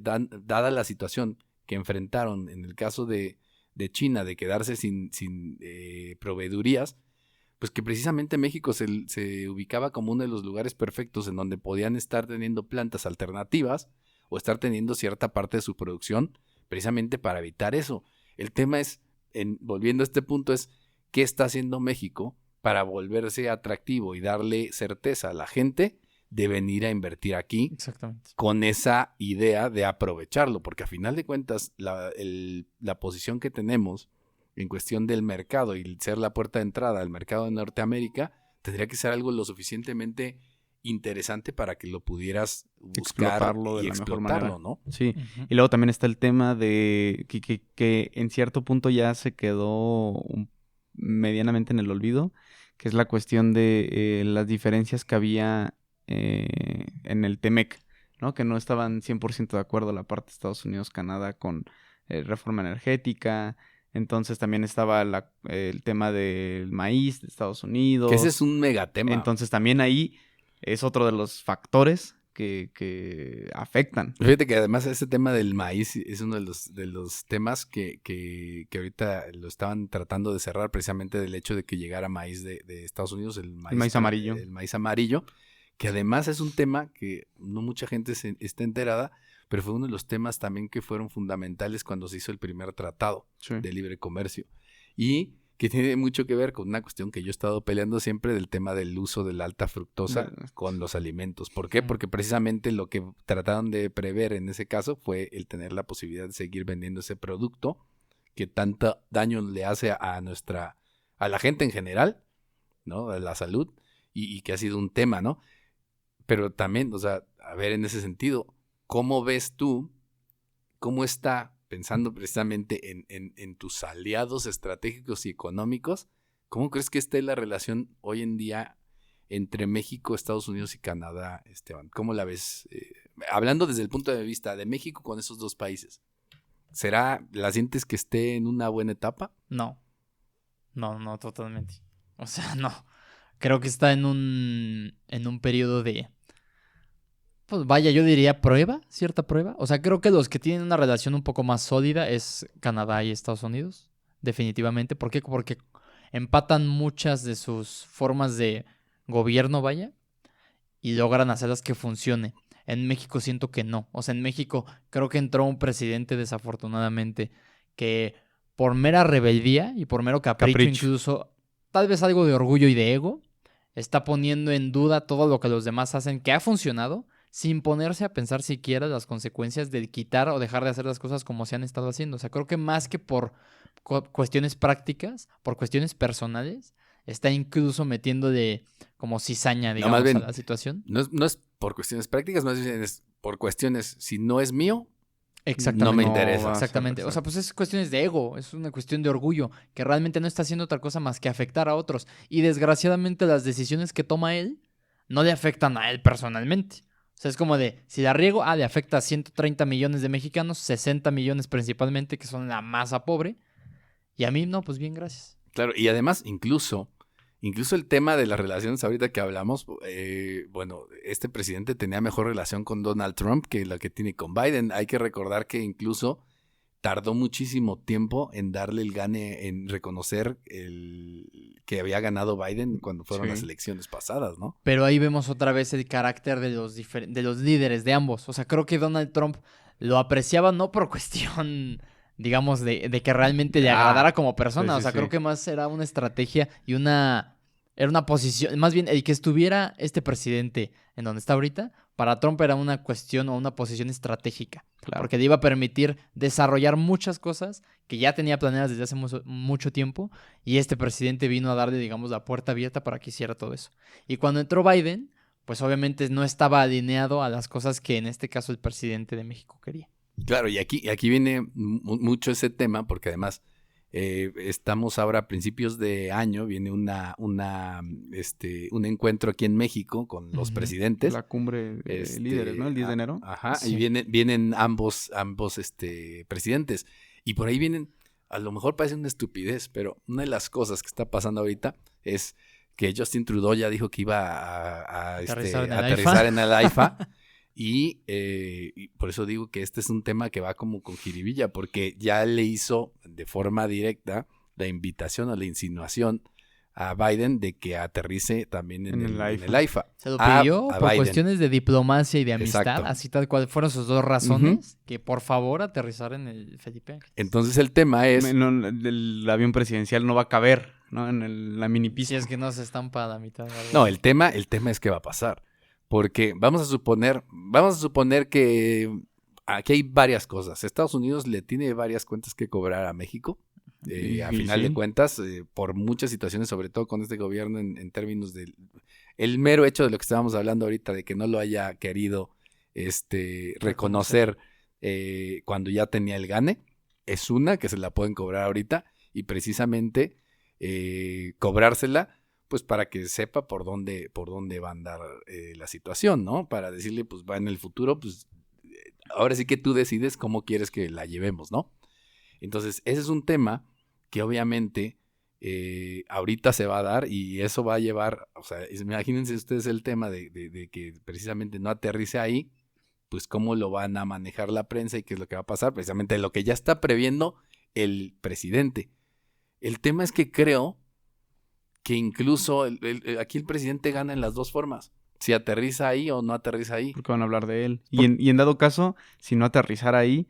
dada la situación que enfrentaron en el caso de China, de quedarse sin proveedurías, pues que precisamente México se ubicaba como uno de los lugares perfectos en donde podían estar teniendo plantas alternativas o estar teniendo cierta parte de su producción, precisamente para evitar eso. El tema es, volviendo a este punto, es qué está haciendo México para volverse atractivo y darle certeza a la gente de venir a invertir aquí. Exactamente. Con esa idea de aprovecharlo, porque a final de cuentas la posición que tenemos en cuestión del mercado y ser la puerta de entrada al mercado de Norteamérica tendría que ser algo lo suficientemente interesante para que lo pudieras buscar y explotarlo, ¿no? Sí, y luego también está el tema de que en cierto punto ya se quedó medianamente en el olvido, que es la cuestión de las diferencias que había en el TEMEC, ¿no? Que no estaban 100% de acuerdo la parte de Estados Unidos, Canadá con reforma energética. Entonces también estaba el tema del maíz de Estados Unidos. Que ese es un megatema. Entonces también ahí es otro de los factores que afectan. Fíjate que además ese tema del maíz es uno de los temas que ahorita lo estaban tratando de cerrar, precisamente del hecho de que llegara maíz de Estados Unidos, el maíz amarillo. El maíz amarillo, que además es un tema que no mucha gente está enterada, pero fue uno de los temas también que fueron fundamentales cuando se hizo el primer tratado de libre comercio. Y que tiene mucho que ver con una cuestión que yo he estado peleando siempre del tema del uso de la alta fructosa con los alimentos. ¿Por qué? Porque precisamente lo que trataron de prever en ese caso fue el tener la posibilidad de seguir vendiendo ese producto que tanto daño le hace a la gente en general, ¿no? A la salud, y que ha sido un tema, ¿no? Pero también, o sea, a ver, en ese sentido, ¿cómo ves tú, cómo está, pensando precisamente en tus aliados estratégicos y económicos, cómo crees que esté la relación hoy en día entre México, Estados Unidos y Canadá, Esteban? ¿Cómo la ves? Hablando desde el punto de vista de México con esos dos países, ¿la sientes que esté en una buena etapa? No, totalmente. O sea, no. Creo que está en un periodo de, pues vaya, yo diría cierta prueba. O sea, creo que los que tienen una relación un poco más sólida es Canadá y Estados Unidos, definitivamente. ¿Por qué? Porque empatan muchas de sus formas de gobierno, vaya, y logran hacerlas que funcione. En México siento que no. O sea, en México creo que entró un presidente, desafortunadamente, que por mera rebeldía y por mero capricho, incluso tal vez algo de orgullo y de ego, está poniendo en duda todo lo que los demás hacen, que ha funcionado, sin ponerse a pensar siquiera las consecuencias de quitar o dejar de hacer las cosas como se han estado haciendo. O sea, creo que más que por cuestiones prácticas, por cuestiones personales, está incluso metiendo de como cizaña, digamos, más bien, a la situación. No es por cuestiones prácticas, más bien es por cuestiones, si no es mío, exactamente, no me interesa. Exactamente. O sea, pues es cuestiones de ego, es una cuestión de orgullo, que realmente no está haciendo otra cosa más que afectar a otros. Y desgraciadamente las decisiones que toma él no le afectan a él personalmente. O sea, es como de, si la riego, le afecta a 130 millones de mexicanos, 60 millones principalmente, que son la masa pobre. Y a mí no, pues bien, gracias. Claro, y además incluso el tema de las relaciones ahorita que hablamos, bueno, este presidente tenía mejor relación con Donald Trump que la que tiene con Biden. Hay que recordar que incluso tardó muchísimo tiempo en darle el gane, en reconocer que había ganado Biden cuando fueron las elecciones pasadas, ¿no? Pero ahí vemos otra vez el carácter de los líderes de ambos. O sea, creo que Donald Trump lo apreciaba no por cuestión, digamos, de que realmente le agradara como persona. O sea, creo que más era una estrategia y era una posición, más bien el que estuviera este presidente en donde está ahorita, para Trump era una cuestión o una posición estratégica. Claro. Porque le iba a permitir desarrollar muchas cosas que ya tenía planeadas desde hace mucho tiempo, y este presidente vino a darle, digamos, la puerta abierta para que hiciera todo eso. Y cuando entró Biden, pues obviamente no estaba alineado a las cosas que en este caso el presidente de México quería. Claro, y aquí viene mucho ese tema, porque además estamos ahora a principios de año, viene un encuentro aquí en México con los presidentes. La cumbre de líderes, ¿no? El 10 de enero. Ajá, sí. Y vienen ambos presidentes. Y por ahí vienen, a lo mejor parece una estupidez, pero una de las cosas que está pasando ahorita es que Justin Trudeau ya dijo que iba a aterrizar en el AIFA. Y por eso digo que este es un tema que va como con jiribilla, porque ya le hizo de forma directa la invitación o la insinuación a Biden de que aterrice también en el AIFA. Se lo pidió por Biden. Cuestiones de diplomacia y de amistad. Exacto. Así tal cual fueron sus dos razones, que por favor aterrizar en el Felipe Ángeles. Entonces el tema es... el avión presidencial no va a caber, ¿no? En la mini pista. Si es que no se estampa a la mitad. No, el tema es qué va a pasar. Porque vamos a suponer que aquí hay varias cosas. Estados Unidos le tiene varias cuentas que cobrar a México. A final de cuentas, por muchas situaciones, sobre todo con este gobierno en términos del el mero hecho de lo que estábamos hablando ahorita, de que no lo haya querido reconocer cuando ya tenía el gane, es una que se la pueden cobrar ahorita, y precisamente cobrársela pues para que sepa por dónde va a andar la situación, ¿no? Para decirle, pues va en el futuro, pues ahora sí que tú decides cómo quieres que la llevemos, ¿no? Entonces, ese es un tema que obviamente ahorita se va a dar, y eso va a llevar, o sea, imagínense ustedes el tema de que precisamente no aterrice ahí, pues cómo lo van a manejar la prensa y qué es lo que va a pasar, precisamente lo que ya está previendo el presidente. El tema es que creo que incluso aquí el presidente gana en las dos formas. Si aterriza ahí o no aterriza ahí. Porque van a hablar de él. Y en dado caso, si no aterrizara ahí,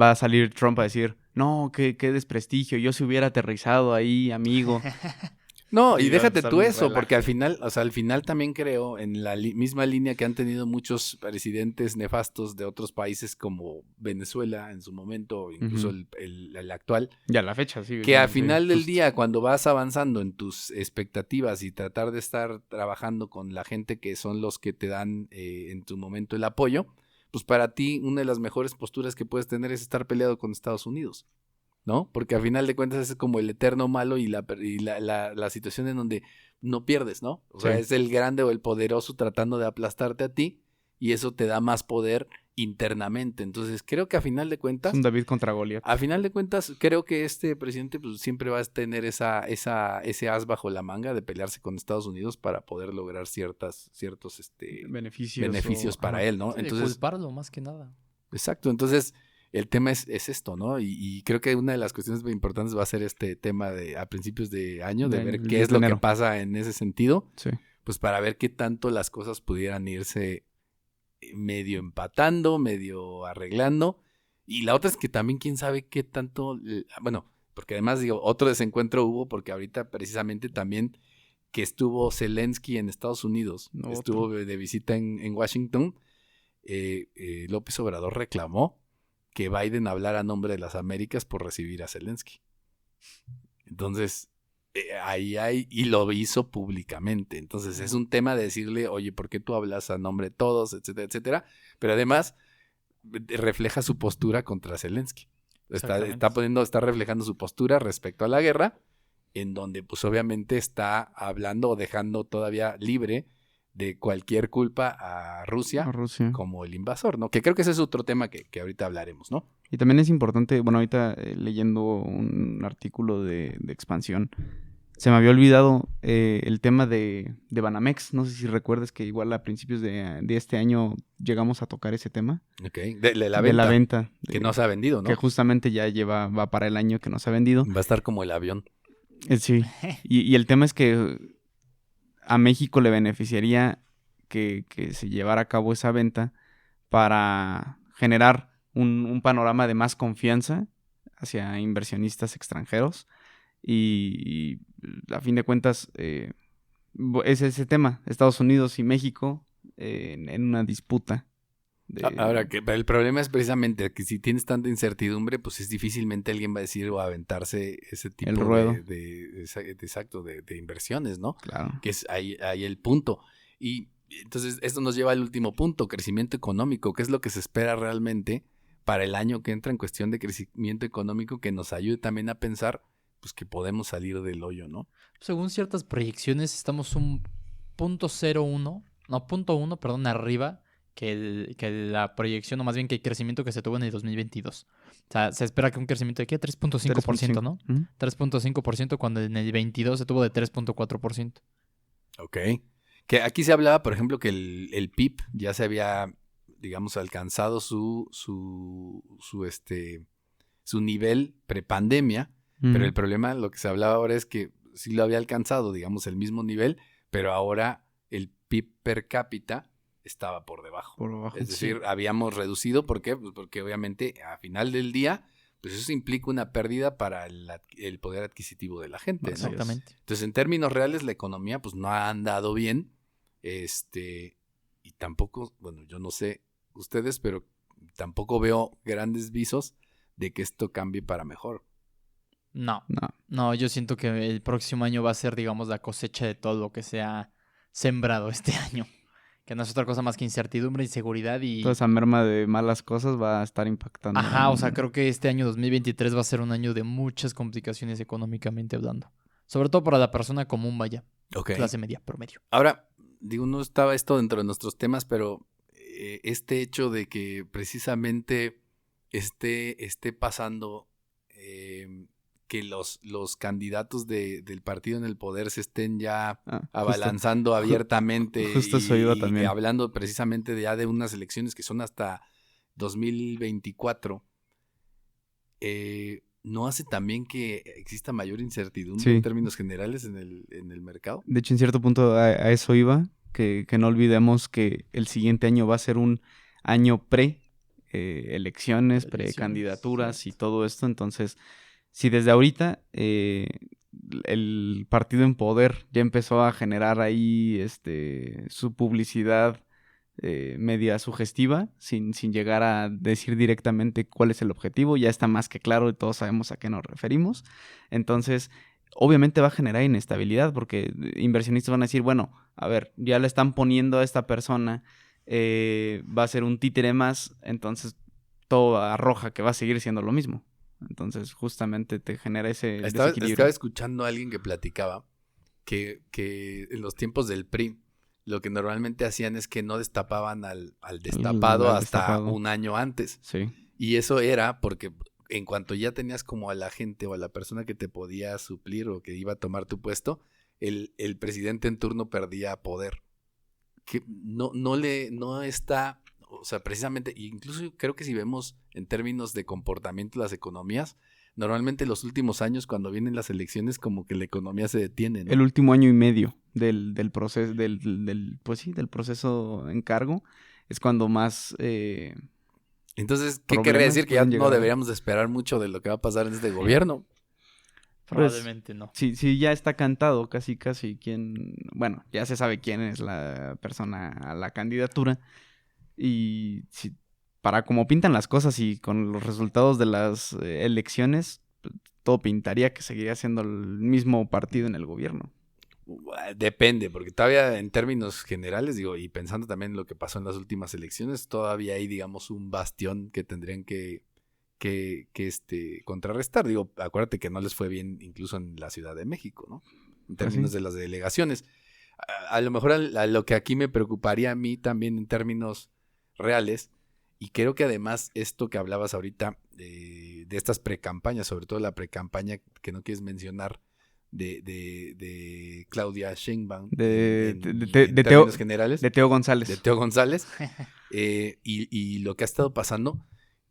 va a salir Trump a decir, no, qué desprestigio, yo si hubiera aterrizado ahí, amigo. No, y Sí, va a déjate empezar tú un eso, relajo. porque al final también creo en la misma línea que han tenido muchos presidentes nefastos de otros países como Venezuela en su momento, incluso Ujú. el actual, Ya la fecha, sí. que al sí, final del justo. día, cuando vas avanzando en tus expectativas y tratar de estar trabajando con la gente que son los que te dan en tu momento el apoyo, pues para ti una de las mejores posturas que puedes tener es estar peleado con Estados Unidos, ¿no? Porque al final de cuentas es como el eterno malo y la situación en donde no pierdes, ¿no? O sea, Sí. es el grande o el poderoso tratando de aplastarte a ti y eso te da más poder internamente. Entonces creo que a final de Es cuentas... un David contra Goliat. A final de cuentas, creo que este presidente pues, siempre va a tener ese as bajo la manga de pelearse con Estados Unidos para poder lograr ciertos beneficios para ajá. él, ¿no? Sí, de Entonces, culparlo más que nada. exacto. Entonces, el tema es esto, ¿no? Y creo que una de las cuestiones muy importantes va a ser este tema de a principios de año, de ver El qué 10 es de lo que enero. pasa en ese sentido, Sí. pues para ver qué tanto las cosas pudieran irse medio empatando, medio arreglando. Y la otra es que también quién sabe qué tanto, bueno, porque además digo, otro desencuentro hubo porque ahorita precisamente también que estuvo Zelensky en Estados Unidos, No, estuvo de visita en Washington, López Obrador reclamó que Biden hablara a nombre de las Américas por recibir a Zelensky. Entonces, ahí hay, y lo hizo públicamente. Entonces, es un tema de decirle, oye, ¿por qué tú hablas a nombre de todos, etcétera, etcétera? Pero además, refleja su postura contra Zelensky. Exactamente. Está reflejando su postura respecto a la guerra, en donde, pues, obviamente está hablando o dejando todavía libre de cualquier culpa a Rusia A Rusia. como el invasor, ¿no? Que creo que ese es otro tema que ahorita hablaremos, ¿no? Y también es importante, bueno, ahorita leyendo un artículo de expansión, se me había olvidado el tema de Banamex. No sé si recuerdas que igual a principios de este año llegamos a tocar ese tema. Ok. De la De la venta, venta. que no se ha vendido, ¿no? Que justamente ya va para el año que no se ha vendido. Va a estar como el avión. Sí. Y el tema es que a México le beneficiaría que se llevara a cabo esa venta para generar un panorama de más confianza hacia inversionistas extranjeros. Y a fin de cuentas es ese tema, Estados Unidos y México en una disputa. Ahora, pero el problema es precisamente que si tienes tanta incertidumbre, pues es difícilmente alguien va a decir o aventarse ese tipo El ruedo. de inversiones, ¿no? Claro. Que es ahí el punto. Y entonces esto nos lleva al último punto, crecimiento económico. ¿Qué es lo que se espera realmente para el año que entra en cuestión de crecimiento económico que nos ayude también a pensar pues que podemos salir del hoyo, ¿no? Según ciertas proyecciones, estamos un 0.1, perdón, arriba que la proyección, o más bien que el crecimiento que se tuvo en el 2022. O sea, se espera que un crecimiento de ¿qué? 3.5%, ¿no? 3.5% cuando en el 22 se tuvo de 3.4%. Ok. Que aquí se hablaba, por ejemplo, que el PIB ya se había, digamos, alcanzado su nivel prepandemia, pero el problema, lo que se hablaba ahora es que sí lo había alcanzado, digamos, el mismo nivel, pero ahora el PIB per cápita estaba por debajo. Por abajo. Es decir, habíamos reducido, ¿por qué? Pues porque obviamente a final del día, pues eso implica una pérdida para el poder adquisitivo de la gente, ¿no? Exactamente. Entonces, en términos reales, la economía pues no ha andado bien, y tampoco, bueno, yo no sé ustedes, pero tampoco veo grandes visos de que esto cambie para mejor. No, yo siento que el próximo año va a ser, digamos, la cosecha de todo lo que se ha sembrado este año. Que no es otra cosa más que incertidumbre, inseguridad y... Toda esa merma de malas cosas va a estar impactando. Ajá, o sea, creo que este año 2023 va a ser un año de muchas complicaciones económicamente hablando. Sobre todo para la persona común, vaya. Ok. Clase media, promedio. Ahora, digo, no estaba esto dentro de nuestros temas, pero este hecho de que precisamente esté pasando que los candidatos del partido en el poder se estén ya abalanzando abiertamente justo eso iba también. hablando precisamente ya de unas elecciones que son hasta 2024, ¿no hace también que exista mayor incertidumbre en términos generales en el mercado? De hecho, en cierto punto a eso iba, que no olvidemos que el siguiente año va a ser un año elecciones, precandidaturas y todo esto. Entonces, si desde ahorita el partido en poder ya empezó a generar ahí su publicidad media sugestiva, sin llegar a decir directamente cuál es el objetivo. Ya está más que claro y todos sabemos a qué nos referimos. Entonces, obviamente va a generar inestabilidad porque inversionistas van a decir, bueno, a ver, ya le están poniendo a esta persona, va a ser un títere más, entonces todo arroja que va a seguir siendo lo mismo. Entonces, justamente te genera ese desequilibrio. Estaba escuchando a alguien que platicaba que en los tiempos del PRI, lo que normalmente hacían es que no destapaban al destapado hasta un año antes. Sí. Y eso era porque en cuanto ya tenías como a la gente o a la persona que te podía suplir o que iba a tomar tu puesto, el presidente en turno perdía poder. Que no está, o sea, precisamente, incluso creo que si vemos en términos de comportamiento las economías, normalmente los últimos años cuando vienen las elecciones como que la economía se detiene, ¿no? El último año y medio del proceso, pues sí, del proceso en cargo, es cuando más Entonces, ¿qué querría decir? Que ya no deberíamos de esperar mucho de lo que va a pasar en este gobierno. Probablemente no. Sí, ya está cantado casi quién, bueno, ya se sabe quién es la persona a la candidatura. Y si, para como pintan las cosas y con los resultados de las elecciones, todo pintaría que seguiría siendo el mismo partido en el gobierno. Depende, porque todavía en términos generales, digo, y pensando también en lo que pasó en las últimas elecciones, todavía hay, digamos, un bastión que tendrían que contrarrestar. Digo, acuérdate que no les fue bien incluso en la Ciudad de México, ¿no? En términos de las delegaciones. A lo mejor a lo que aquí me preocuparía a mí también en términos reales, y creo que además esto que hablabas ahorita de estas precampañas, sobre todo la precampaña que no quieres mencionar de Claudia Sheinbaum en términos generales. De Teo González. De Teo González. Y lo que ha estado pasando,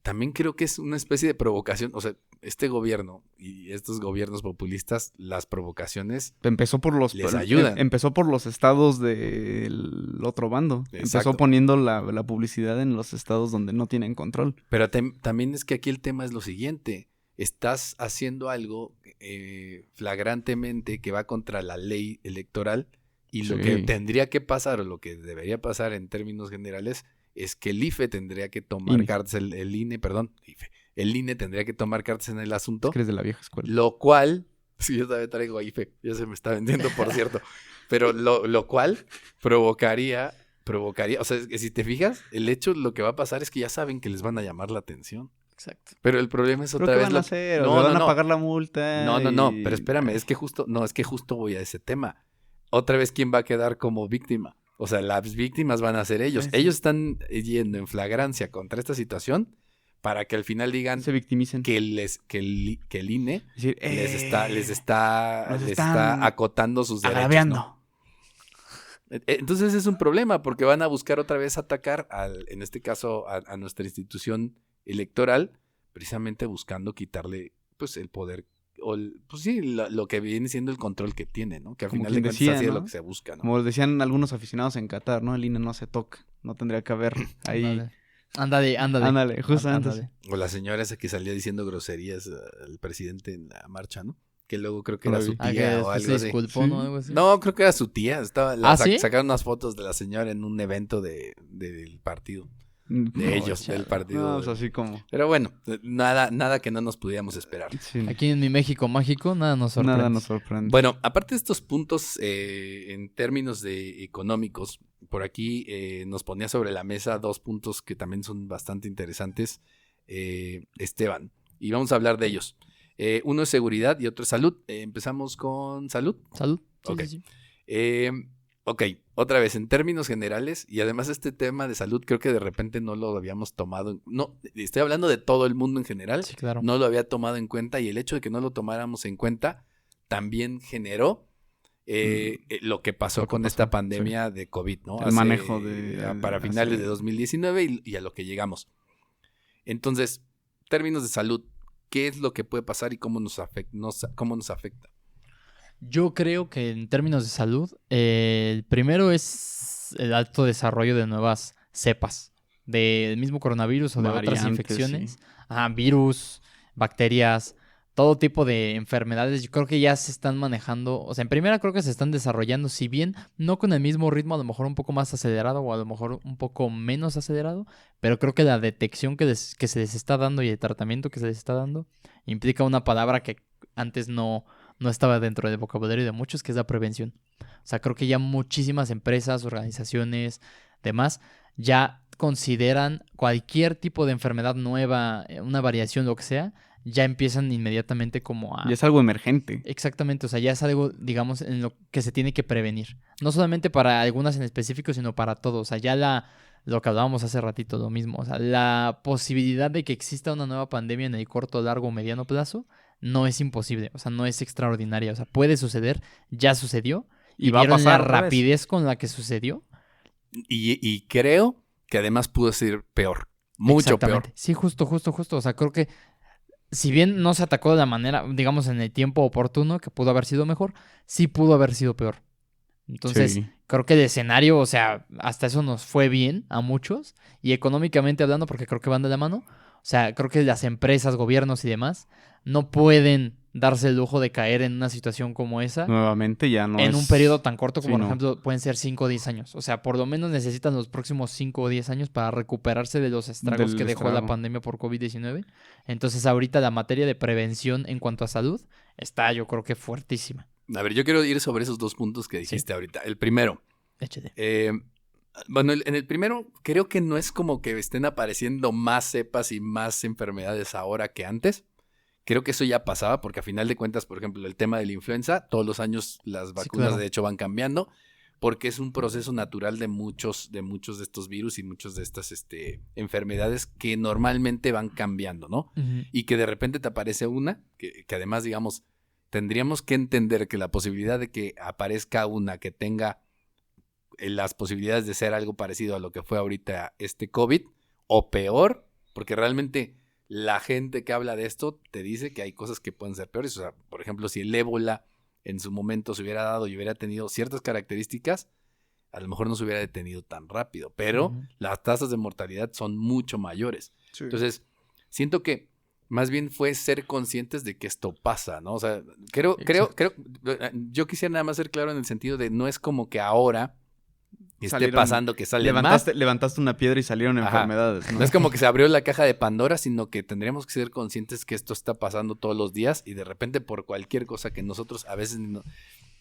también creo que es una especie de provocación. O sea, este gobierno y estos gobiernos populistas, las provocaciones empezó por los les ayudan. Empezó por los estados del otro bando. Exacto. Empezó poniendo la publicidad en los estados donde no tienen control. Pero también es que aquí el tema es lo siguiente. Estás haciendo algo flagrantemente que va contra la ley electoral y lo que tendría que pasar o lo que debería pasar en términos generales es que el IFE tendría que tomar cartas, el INE tendría que tomar cartas en el asunto. Es que eres de la vieja escuela. Lo cual, si yo todavía traigo a IFE, ya se me está vendiendo, por cierto, pero lo cual provocaría, o sea, que si te fijas, el hecho, lo que va a pasar es que ya saben que les van a llamar la atención. Exacto. Pero el problema es otra ¿Pero qué vez. van a hacer? No, van a pagar la multa. No, pero espérame, es que justo voy a ese tema. Otra vez, ¿quién va a quedar como víctima? O sea, las víctimas van a ser ellos. Ellos están yendo en flagrancia contra esta situación para que al final digan se victimicen. que el INE decir, les está acotando sus derechos, ¿no? Entonces es un problema porque van a buscar otra vez atacar, en este caso, a nuestra institución electoral, precisamente buscando quitarle pues el poder o lo que viene siendo el control que tiene, ¿no? Que al final de cuentas así es lo que se busca, ¿no? Como decían algunos aficionados en Qatar, ¿no? El INE no se toca, no tendría que haber ahí. Ándale, justo antes. O la señora esa que salía diciendo groserías al presidente en la marcha, ¿no? Que luego creo que era su tía o algo así. Disculpó, ¿no? Algo así. No, creo que era su tía. ¿Sí? Sacaron unas fotos de la señora en un evento del partido. De ellos, del partido. No, pues así como. Pero bueno, nada que no nos pudiéramos esperar. Sí. Aquí en mi México mágico, nada nos sorprende. Bueno, aparte de estos puntos en términos económicos, por aquí nos ponía sobre la mesa dos puntos que también son bastante interesantes, Esteban, y vamos a hablar de ellos. Uno es seguridad y otro es salud. Empezamos con salud. Salud. Sí, ok. sí. Ok, otra vez, en términos generales, y además este tema de salud creo que de repente no lo habíamos tomado, no, estoy hablando de todo el mundo en general, sí, claro. No lo había tomado en cuenta y el hecho de que no lo tomáramos en cuenta también generó lo que pasó con esta pandemia de COVID, ¿no? El manejo para finales de 2019 y a lo que llegamos. Entonces, términos de salud, ¿qué es lo que puede pasar y cómo nos afecta? Yo creo que en términos de salud, el primero es el alto desarrollo de nuevas cepas del mismo coronavirus o de otras infecciones. Sí. Virus, bacterias, todo tipo de enfermedades, yo creo que ya se están manejando, o sea, en primera creo que se están desarrollando, si bien no con el mismo ritmo, a lo mejor un poco más acelerado o a lo mejor un poco menos acelerado, pero creo que la detección que se les está dando y el tratamiento que se les está dando implica una palabra que antes no estaba dentro del vocabulario de muchos, que es la prevención. O sea, creo que ya muchísimas empresas, organizaciones, demás, ya consideran cualquier tipo de enfermedad nueva, una variación, lo que sea, ya empiezan inmediatamente como a... Ya es algo emergente. Exactamente, o sea, ya es algo, digamos, en lo que se tiene que prevenir. No solamente para algunas en específico, sino para todos. O sea, ya lo que hablábamos hace ratito, lo mismo. O sea, la posibilidad de que exista una nueva pandemia en el corto, largo o mediano plazo no es imposible. O sea, no es extraordinaria. O sea, puede suceder, ya sucedió. Y Y va a vieron pasar la otra vez. rapidez con la que sucedió. Y creo que además pudo ser peor. Mucho peor. Sí, justo. O sea, creo que si bien no se atacó de la manera, digamos, en el tiempo oportuno, que pudo haber sido mejor, sí pudo haber sido peor. Entonces, Sí. creo que el escenario, o sea, hasta eso nos fue bien a muchos. Y económicamente hablando, porque creo que van de la mano. O sea, creo que las empresas, gobiernos y demás no pueden darse el lujo de caer en una situación como esa Nuevamente ya no en es... un periodo tan corto como, Sí, por no. ejemplo, pueden ser 5 o 10 años. O sea, por lo menos necesitan los próximos 5 o 10 años para recuperarse de los estragos Del que dejó la estrago. pandemia por COVID-19. Entonces, ahorita la materia de prevención en cuanto a salud está, yo creo que fuertísima. A ver, yo quiero ir sobre esos 2 puntos que dijiste ahorita. El primero, Échale. bueno, en el primero creo que no es como que estén apareciendo más cepas y más enfermedades ahora que antes. Creo que eso ya pasaba porque a final de cuentas, por ejemplo, el tema de la influenza, todos los años las vacunas claro. de hecho van cambiando porque es un proceso natural de muchos de estos virus y muchas de estas enfermedades que normalmente van cambiando, ¿no? Ujú. Y que de repente te aparece una que además, digamos, tendríamos que entender que la posibilidad de que aparezca una que tenga las posibilidades de ser algo parecido a lo que fue ahorita este COVID o peor, porque realmente la gente que habla de esto te dice que hay cosas que pueden ser peores. O sea, por ejemplo, si el ébola en su momento se hubiera dado y hubiera tenido ciertas características, a lo mejor no se hubiera detenido tan rápido, pero Ujú. las tasas de mortalidad son mucho mayores. Sí. Entonces, siento que más bien fue ser conscientes de que esto pasa, ¿no? O sea, creo, yo quisiera nada más ser claro en el sentido de no es como que ahora esté pasando que salen más. Levantaste una piedra y salieron Ajá. enfermedades, ¿no? No es como que se abrió la caja de Pandora, sino que tendríamos que ser conscientes que esto está pasando todos los días y de repente por cualquier cosa que nosotros a veces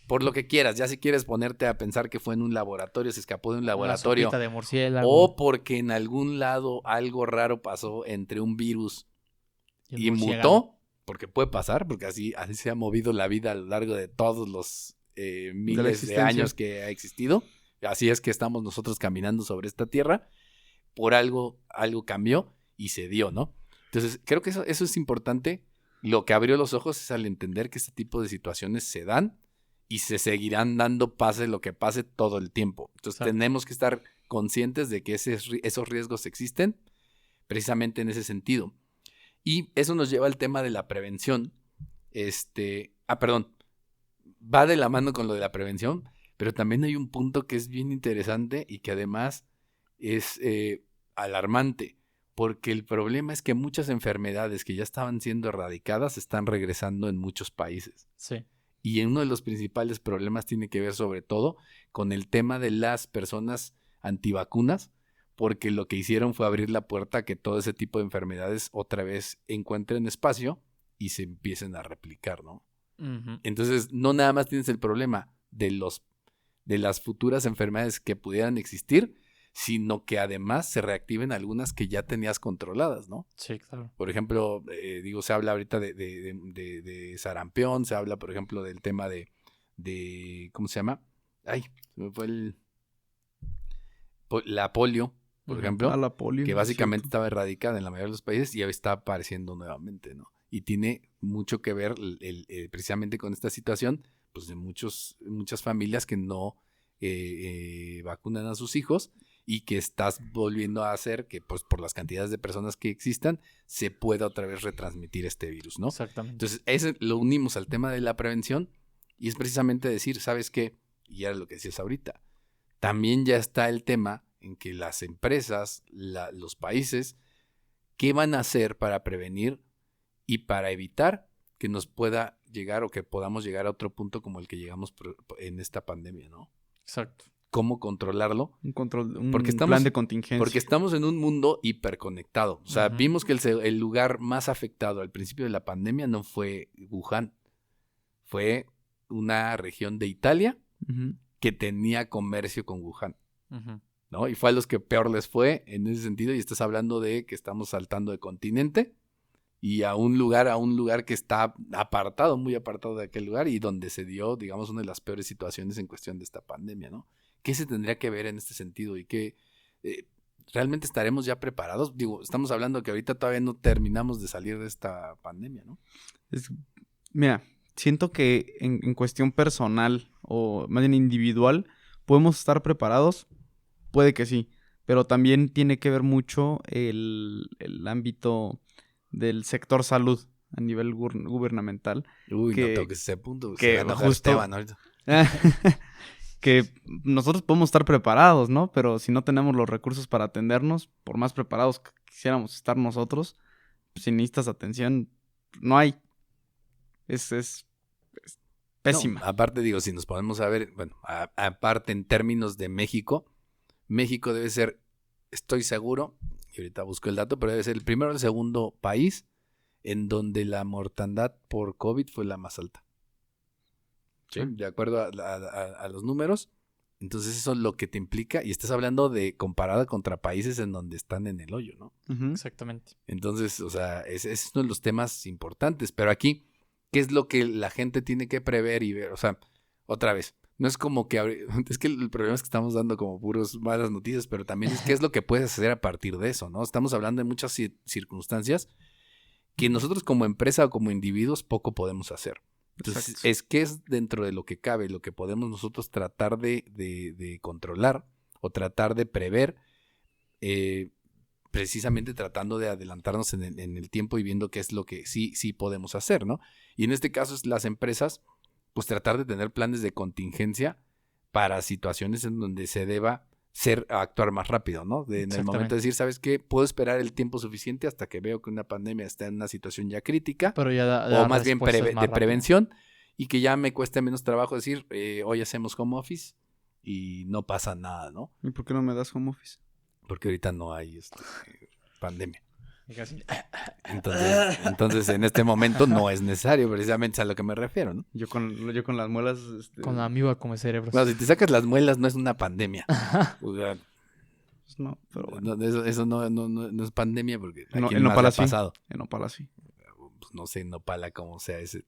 por lo que quieras, ya si quieres ponerte a pensar que fue en un laboratorio, se escapó de un laboratorio, Una sopita de murciélago o porque en algún lado algo raro pasó entre un virus el y murciélago. mutó, porque puede pasar, porque así se ha movido la vida a lo largo de todos los miles de existencia. años que ha existido. Así es que estamos nosotros caminando sobre esta tierra. Por algo cambió y se dio, ¿no? Entonces, creo que eso es importante. Lo que abrió los ojos es al entender que este tipo de situaciones se dan y se seguirán dando pase lo que pase todo el tiempo. Entonces, Exacto. tenemos que estar conscientes de que esos riesgos existen precisamente en ese sentido. Y eso nos lleva al tema de la prevención. Va de la mano con lo de la prevención, pero también hay un punto que es bien interesante y que además es alarmante, porque el problema es que muchas enfermedades que ya estaban siendo erradicadas están regresando en muchos países. Sí. Y uno de los principales problemas tiene que ver sobre todo con el tema de las personas antivacunas, porque lo que hicieron fue abrir la puerta a que todo ese tipo de enfermedades otra vez encuentren espacio y se empiecen a replicar, ¿no? Ujú. Entonces, no nada más tienes el problema de las futuras enfermedades que pudieran existir, sino que además se reactiven algunas que ya tenías controladas, ¿no? Sí, claro. Por ejemplo, se habla ahorita de sarampión, se habla, por ejemplo, del tema de ¿cómo se llama? Ay, se me fue la polio, por Ujú. ejemplo, la polio, que básicamente cierto. estaba erradicada en la mayoría de los países y hoy está apareciendo nuevamente, ¿no? Y tiene mucho que ver precisamente con esta situación, pues de muchas familias que no vacunan a sus hijos y que estás volviendo a hacer que, pues por las cantidades de personas que existan, se pueda otra vez retransmitir este virus, ¿no? Exactamente. Entonces, eso lo unimos al tema de la prevención y es precisamente decir, ¿sabes qué? Y era lo que decías ahorita. También ya está el tema en que las empresas, los países, ¿qué van a hacer para prevenir y para evitar que nos pueda llegar o que podamos llegar a otro punto como el que llegamos en esta pandemia, ¿no? Exacto. ¿Cómo controlarlo? Un Porque plan de contingencia. Porque estamos en un mundo hiperconectado. O sea, Ujú. vimos que el lugar más afectado al principio de la pandemia no fue Wuhan. Fue una región de Italia Ujú. que tenía comercio con Wuhan, Ujú. ¿no? Y fue a los que peor les fue en ese sentido. Y estás hablando de que estamos saltando de continente y a un lugar que está apartado, muy apartado de aquel lugar y donde se dio, digamos, una de las peores situaciones en cuestión de esta pandemia, ¿no? ¿Qué se tendría que ver en este sentido? Y que realmente estaremos ya preparados. Digo, estamos hablando que ahorita todavía no terminamos de salir de esta pandemia, ¿no? Mira, siento que en cuestión personal o más bien individual, ¿podemos estar preparados? Puede que sí, pero también tiene que ver mucho el ámbito del sector salud a nivel gubernamental. Uy, Que- no toques ese punto. que Se va a enojar justo- Esteban ahorita. Que nosotros podemos estar preparados, ¿no? Pero si no tenemos los recursos para atendernos, por más preparados que quisiéramos estar nosotros, pues, si necesitas atención, no hay. Es pésima. No, aparte, digo, si nos podemos saber, bueno, aparte en términos de México, México debe ser, estoy seguro, y ahorita busco el dato, pero debe ser el primero o el segundo país en donde la mortandad por COVID fue la más alta. ¿Sí? De acuerdo a los números. Entonces eso es lo que te implica, y estás hablando de comparada contra países en donde están en el hoyo, ¿no? Ujú. Exactamente. Entonces, o sea, ese es uno de los temas importantes. Pero aquí, ¿qué es lo que la gente tiene que prever y ver? O sea, otra vez, no es como que... Es que el problema es que estamos dando como puros malas noticias, pero también es qué es lo que puedes hacer a partir de eso, ¿no? Estamos hablando de muchas circunstancias que nosotros como empresa o como individuos poco podemos hacer. Entonces, Exacto. es que es dentro de lo que cabe, lo que podemos nosotros tratar de controlar o tratar de prever, precisamente tratando de adelantarnos en el tiempo y viendo qué es lo que sí podemos hacer, ¿no? Y en este caso, las empresas, pues tratar de tener planes de contingencia para situaciones en donde se deba actuar más rápido, ¿no? En el momento de decir, ¿sabes qué? Puedo esperar el tiempo suficiente hasta que veo que una pandemia está en una situación ya crítica, Pero ya o más bien de prevención, y que ya me cueste menos trabajo decir, hoy hacemos home office y no pasa nada, ¿no? ¿Y por qué no me das home office? Porque ahorita no hay pandemia. Entonces en este momento no es necesario, precisamente a lo que me refiero, ¿no? Yo con las muelas... Con la amiga come cerebros. Bueno, si te sacas las muelas no es una pandemia. O sea, pues no, pero bueno. eso no es pandemia porque En aquí en más le Nopala ha sí. pasado. En Nopala sí. Pues no sé en Nopala cómo sea ese.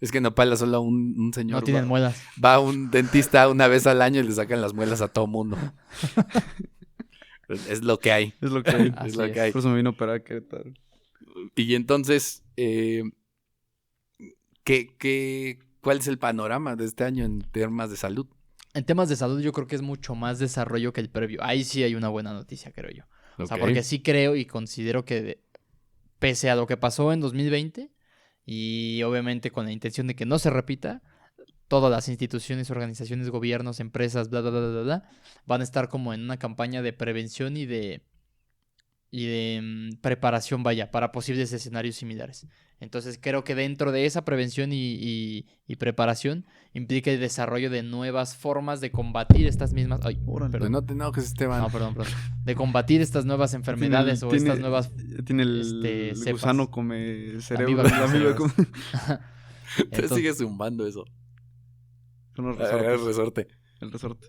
Es que en Nopala solo un señor No tienen muelas. va a un dentista una vez al año y le sacan las muelas a todo mundo. Es lo que hay. Es lo que hay. Así Es lo es. que hay. Por eso me vino a operar a Querétaro. Y entonces, ¿cuál es el panorama de este año en temas de salud? En temas de salud yo creo que es mucho más desarrollo que el previo. Ahí sí hay una buena noticia, creo yo. O sea, Ok. porque sí creo y considero que pese a lo que pasó en 2020 y obviamente con la intención de que no se repita, todas las instituciones, organizaciones, gobiernos, empresas, bla, bla, bla, bla, bla, van a estar como en una campaña de prevención y de preparación, vaya, para posibles escenarios similares. Entonces creo que dentro de esa prevención y preparación implica el desarrollo de nuevas formas de combatir estas mismas... Ay, Órale. Pero perdón. no te enojes, Esteban. No, perdón. De combatir estas nuevas enfermedades o estas nuevas... Tiene el cepas. gusano come cerebro. amiba come La amiba cerebros. come... Te Entonces- sigues zumbando eso. Son los El resortes. resorte. El resorte.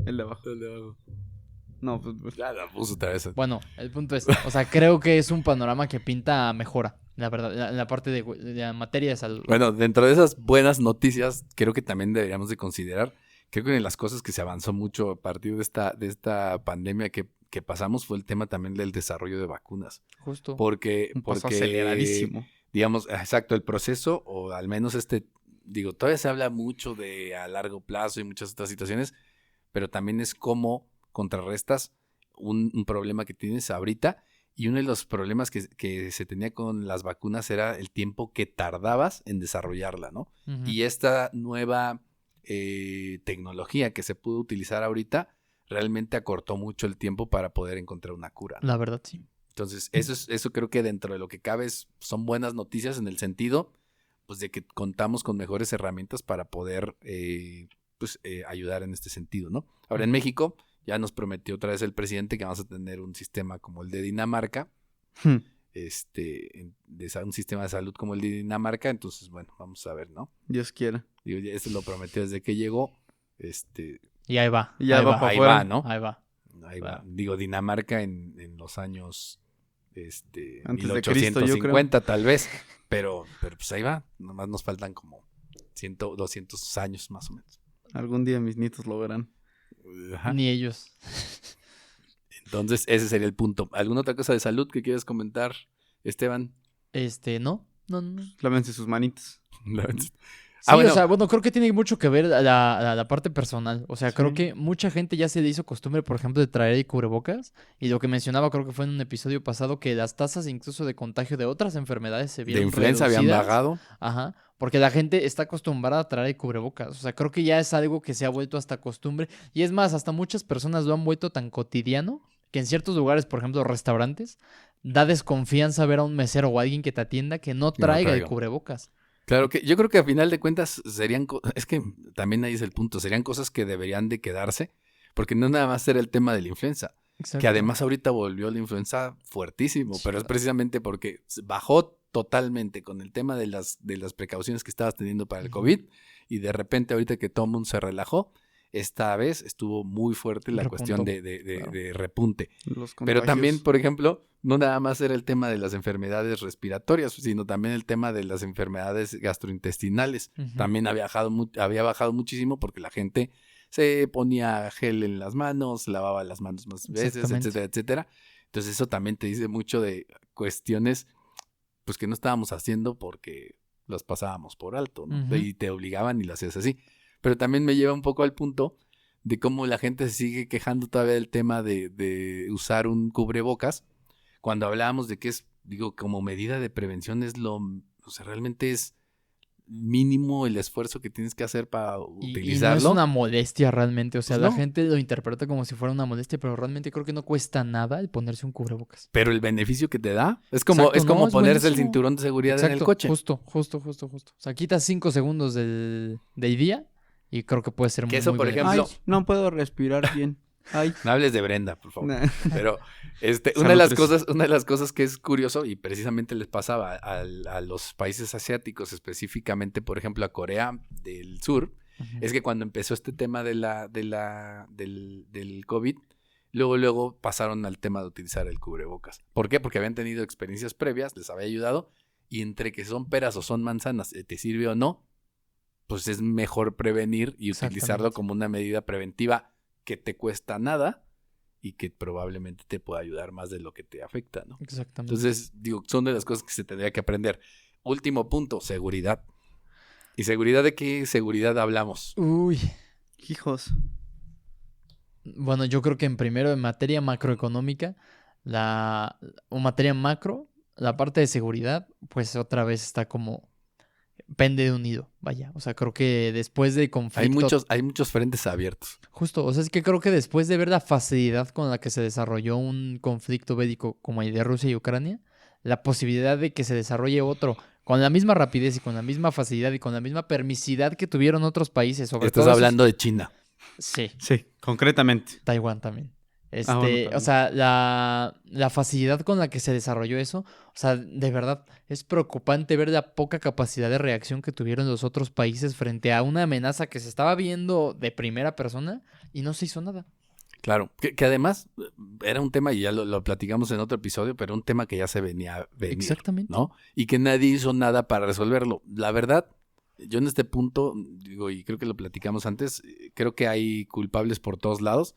El de abajo. No, pues... Ya la puso otra vez. Bueno, el punto es, o sea, creo que es un panorama que pinta a mejora, la verdad, en la parte de la materia de salud. Bueno, dentro de esas buenas noticias, creo que también deberíamos de considerar, creo que una de las cosas que se avanzó mucho a partir de esta pandemia que pasamos fue el tema también del desarrollo de vacunas. Justo. Porque Un paso aceleradísimo. digamos, exacto, el proceso, o al menos todavía se habla mucho de a largo plazo y muchas otras situaciones, pero también es cómo contrarrestas un problema que tienes ahorita, y uno de los problemas que se tenía con las vacunas era el tiempo que tardabas en desarrollarla, ¿no? Ujú. Y esta nueva tecnología que se pudo utilizar ahorita realmente acortó mucho el tiempo para poder encontrar una cura, ¿no? La verdad, sí. Entonces, eso creo que dentro de lo que cabe son buenas noticias en el sentido pues de que contamos con mejores herramientas para poder ayudar en este sentido, ¿no? Ahora en México ya nos prometió otra vez el presidente que vamos a tener un sistema como el de Dinamarca, un sistema de salud como el de Dinamarca, entonces bueno, vamos a ver, ¿no? Dios quiera. Digo, eso lo prometió desde que llegó, Y ahí va. Y ya va para ahí afuera. va, ¿no? Ahí va. Ahí va. Digo, Dinamarca en los años Antes de Cristo, yo 1850 tal vez, pero pues ahí va, nomás nos faltan como 200 años más o menos. Algún día mis nietos lo verán. Ajá. Ni ellos. Entonces, ese sería el punto. ¿Alguna otra cosa de salud que quieras comentar, Esteban? No. Lávense sus manitas. Sí, bueno. o sea, bueno, creo que tiene mucho que ver la parte personal. O sea, creo que mucha gente ya se le hizo costumbre, por ejemplo, de traer el cubrebocas. Y lo que mencionaba, creo que fue en un episodio pasado, que las tasas incluso de contagio de otras enfermedades se vieron De influenza habían reducidas. bajado. Ajá, porque la gente está acostumbrada a traer el cubrebocas. O sea, creo que ya es algo que se ha vuelto hasta costumbre. Y es más, hasta muchas personas lo han vuelto tan cotidiano que en ciertos lugares, por ejemplo, restaurantes, da desconfianza ver a un mesero o a alguien que te atienda que no traiga el cubrebocas. Claro que yo creo que a final de cuentas serían, es que también ahí es el punto, serían cosas que deberían de quedarse, porque no nada más era el tema de la influenza, Exacto. que además ahorita volvió la influenza fuertísimo, Sí, pero es claro. precisamente porque bajó totalmente con el tema de las precauciones que estabas teniendo para el COVID, y de repente ahorita que todo el mundo se relajó, esta vez estuvo muy fuerte la Repuntó. cuestión de repunte. Los Pero también, contagios. por ejemplo, no nada más era el tema de las enfermedades respiratorias, sino también el tema de las enfermedades gastrointestinales. Ujú. También había bajado muchísimo porque la gente se ponía gel en las manos, lavaba las manos más veces, Exactamente. etcétera, etcétera. Entonces eso también te dice mucho de cuestiones pues que no estábamos haciendo porque las pasábamos por alto, ¿no? Ujú. Y te obligaban y lo hacías así. Pero también me lleva un poco al punto de cómo la gente se sigue quejando todavía del tema de usar un cubrebocas, cuando hablábamos de que es, digo, como medida de prevención o sea, realmente es mínimo el esfuerzo que tienes que hacer para Y no utilizarlo. es una molestia realmente, o sea, Pues la no. gente lo interpreta como si fuera una molestia, pero realmente creo que no cuesta nada el ponerse un cubrebocas. Pero el beneficio que te da es como, Exacto, es como no, es ponerse el buenísimo. cinturón de seguridad en el Exacto, coche. justo. O sea, quitas 5 segundos del día y creo que puede ser Que eso, muy por beneficioso. ejemplo, Ay, no puedo respirar bien. Ay. no hables de Brenda, por favor. Nah. Pero Salud, una de las cosas que es curioso y precisamente les pasaba a los países asiáticos, específicamente, por ejemplo, a Corea del Sur, Ujú. es que cuando empezó este tema del COVID, luego pasaron al tema de utilizar el cubrebocas. ¿Por qué? Porque habían tenido experiencias previas, les había ayudado, y entre que son peras o son manzanas, te sirve o no, pues es mejor prevenir y utilizarlo Exactamente. como una medida preventiva que te cuesta nada y que probablemente te pueda ayudar más de lo que te afecta, ¿no? Exactamente. Entonces, digo, son de las cosas que se tendría que aprender. Último punto, seguridad. ¿Y seguridad de qué seguridad hablamos? Uy. Hijos. Bueno, yo creo que en materia macroeconómica, o materia macro, la parte de seguridad, pues otra vez está como pende de un hilo, vaya. O sea, creo que después de conflicto... Hay muchos frentes abiertos. Justo, o sea, es que creo que después de ver la facilidad con la que se desarrolló un conflicto bélico como el de Rusia y Ucrania, la posibilidad de que se desarrolle otro con la misma rapidez y con la misma facilidad y con la misma permisividad que tuvieron otros países, sobre Estás todo hablando de China. Sí, Sí, concretamente. Taiwán también. Bueno, también. O sea, la facilidad con la que se desarrolló eso, o sea, de verdad, es preocupante ver la poca capacidad de reacción que tuvieron los otros países frente a una amenaza que se estaba viendo de primera persona y no se hizo nada. Claro, que además era un tema, y ya lo platicamos en otro episodio, pero un tema que ya se venía a venir, Exactamente. ¿no? Y que nadie hizo nada para resolverlo. La verdad, yo en este punto, digo, y creo que lo platicamos antes, creo que hay culpables por todos lados.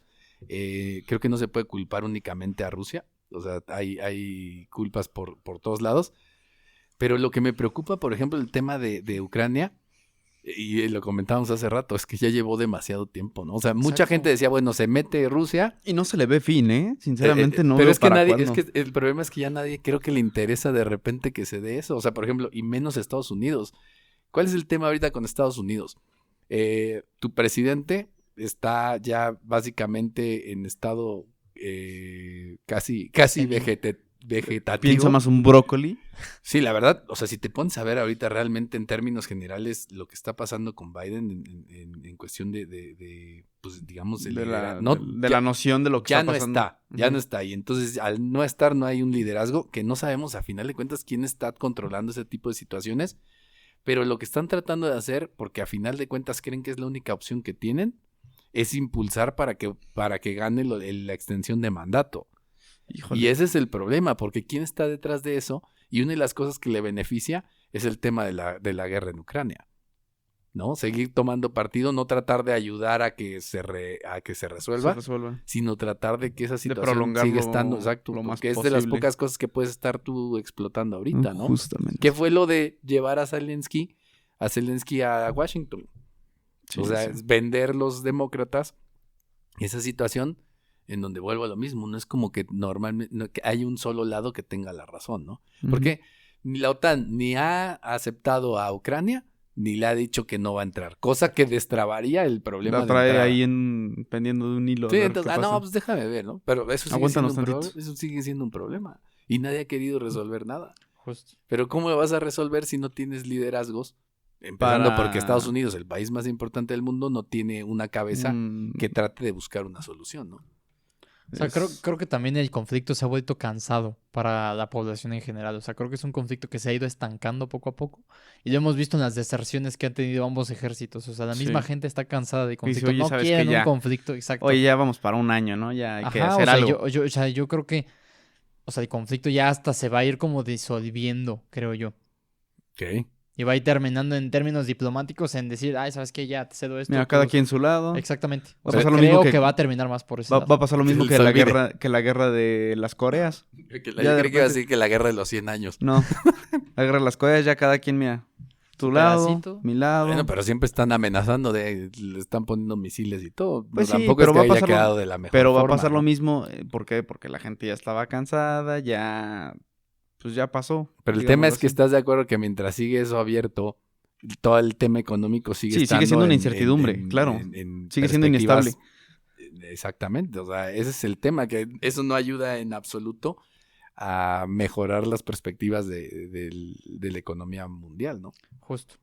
Creo que no se puede culpar únicamente a Rusia. O sea, hay culpas por todos lados. Pero lo que me preocupa, por ejemplo, el tema de Ucrania, y lo comentábamos hace rato, es que ya llevó demasiado tiempo, ¿no? O sea, mucha Exacto. gente decía, bueno, se mete Rusia. Y no se le ve fin, ¿eh? Sinceramente no Pero veo es que para nadie, cuándo. es que el problema es que ya nadie creo que le interesa de repente que se dé eso. O sea, por ejemplo, y menos Estados Unidos. ¿Cuál es el tema ahorita con Estados Unidos? Tu presidente está ya básicamente en estado casi Senil. vegetativo. Piensa más un brócoli. Sí, la verdad, o sea, si te pones a ver ahorita realmente en términos generales lo que está pasando con Biden en cuestión de pues digamos, De la ya noción de lo que ya está no pasando. está, ya no está. Y entonces al no estar no hay un liderazgo que no sabemos a final de cuentas quién está controlando ese tipo de situaciones. Pero lo que están tratando de hacer, porque a final de cuentas creen que es la única opción que tienen, es impulsar para que gane la extensión de mandato. Híjole. Y ese es el problema, porque ¿quién está detrás de eso? Y una de las cosas que le beneficia es el tema de la guerra en Ucrania, ¿no? Seguir tomando partido, no tratar de ayudar a que se resuelva, sino tratar de que esa situación siga estando, exacto, lo más porque es de las posible. pocas cosas que puedes estar tú explotando ahorita, ¿no? Justamente. ¿Qué fue lo de llevar a Zelensky a Washington? Sí, o sea, sí. es vender los demócratas esa situación en donde vuelvo a lo mismo. No es como que normalmente que hay un solo lado que tenga la razón, ¿no? Porque ni la OTAN ni ha aceptado a Ucrania ni le ha dicho que no va a entrar, cosa que destrabaría el problema La trae de entrada. ahí pendiendo de un hilo. Sí, a ver entonces, qué pasa. pues déjame ver, ¿no? Pero eso sigue siendo un problema. Y nadie ha querido resolver nada. Justo. Pero ¿cómo lo vas a resolver si no tienes liderazgos? Empezando porque Estados Unidos, el país más importante del mundo, no tiene una cabeza que trate de buscar una solución, ¿no? O sea, creo que también el conflicto se ha vuelto cansado para la población en general. O sea, creo que es un conflicto que se ha ido estancando poco a poco. Y lo hemos visto en las deserciones que han tenido ambos ejércitos. O sea, la misma gente está cansada de conflicto. Dice, oye, no ¿sabes quieren qué? un conflicto, exacto. Oye, ya vamos para un año, ¿no? Ya hay que hacer o sea, algo. o sea, yo creo que, o sea, el conflicto ya hasta se va a ir como disolviendo, creo yo. Ok. Y va a ir terminando en términos diplomáticos en decir, ay, ¿sabes qué? Ya te cedo esto. Mira, cada quien su lado. Exactamente. Va O a sea, pasar lo creo mismo que va a terminar más por ese lado. Va a pasar lo mismo Que que se la guerra de las Coreas. Yo Ya creí de que iba a repente- decir que la guerra de los 100 años. No. La guerra de las Coreas, ya cada quien, mira. Tu lado, pedacito. mi lado. Bueno, pero siempre están amenazando le están poniendo misiles y todo. Pues sí, Tampoco pero es que va a haya pasar lo- quedado de la mejor Pero va a forma, pasar ¿no? lo mismo. ¿Por qué? Porque la gente ya estaba cansada, ya... Pues ya pasó. Pero el tema es digámoslo que así. estás de acuerdo que mientras sigue eso abierto, todo el tema económico sigue Sí, estando sigue siendo una en- incertidumbre, en- claro. en Sigue siendo perspectivas. inestable. Exactamente, o sea, ese es el tema, que eso no ayuda en absoluto a mejorar las perspectivas de la economía mundial, ¿no? Justo.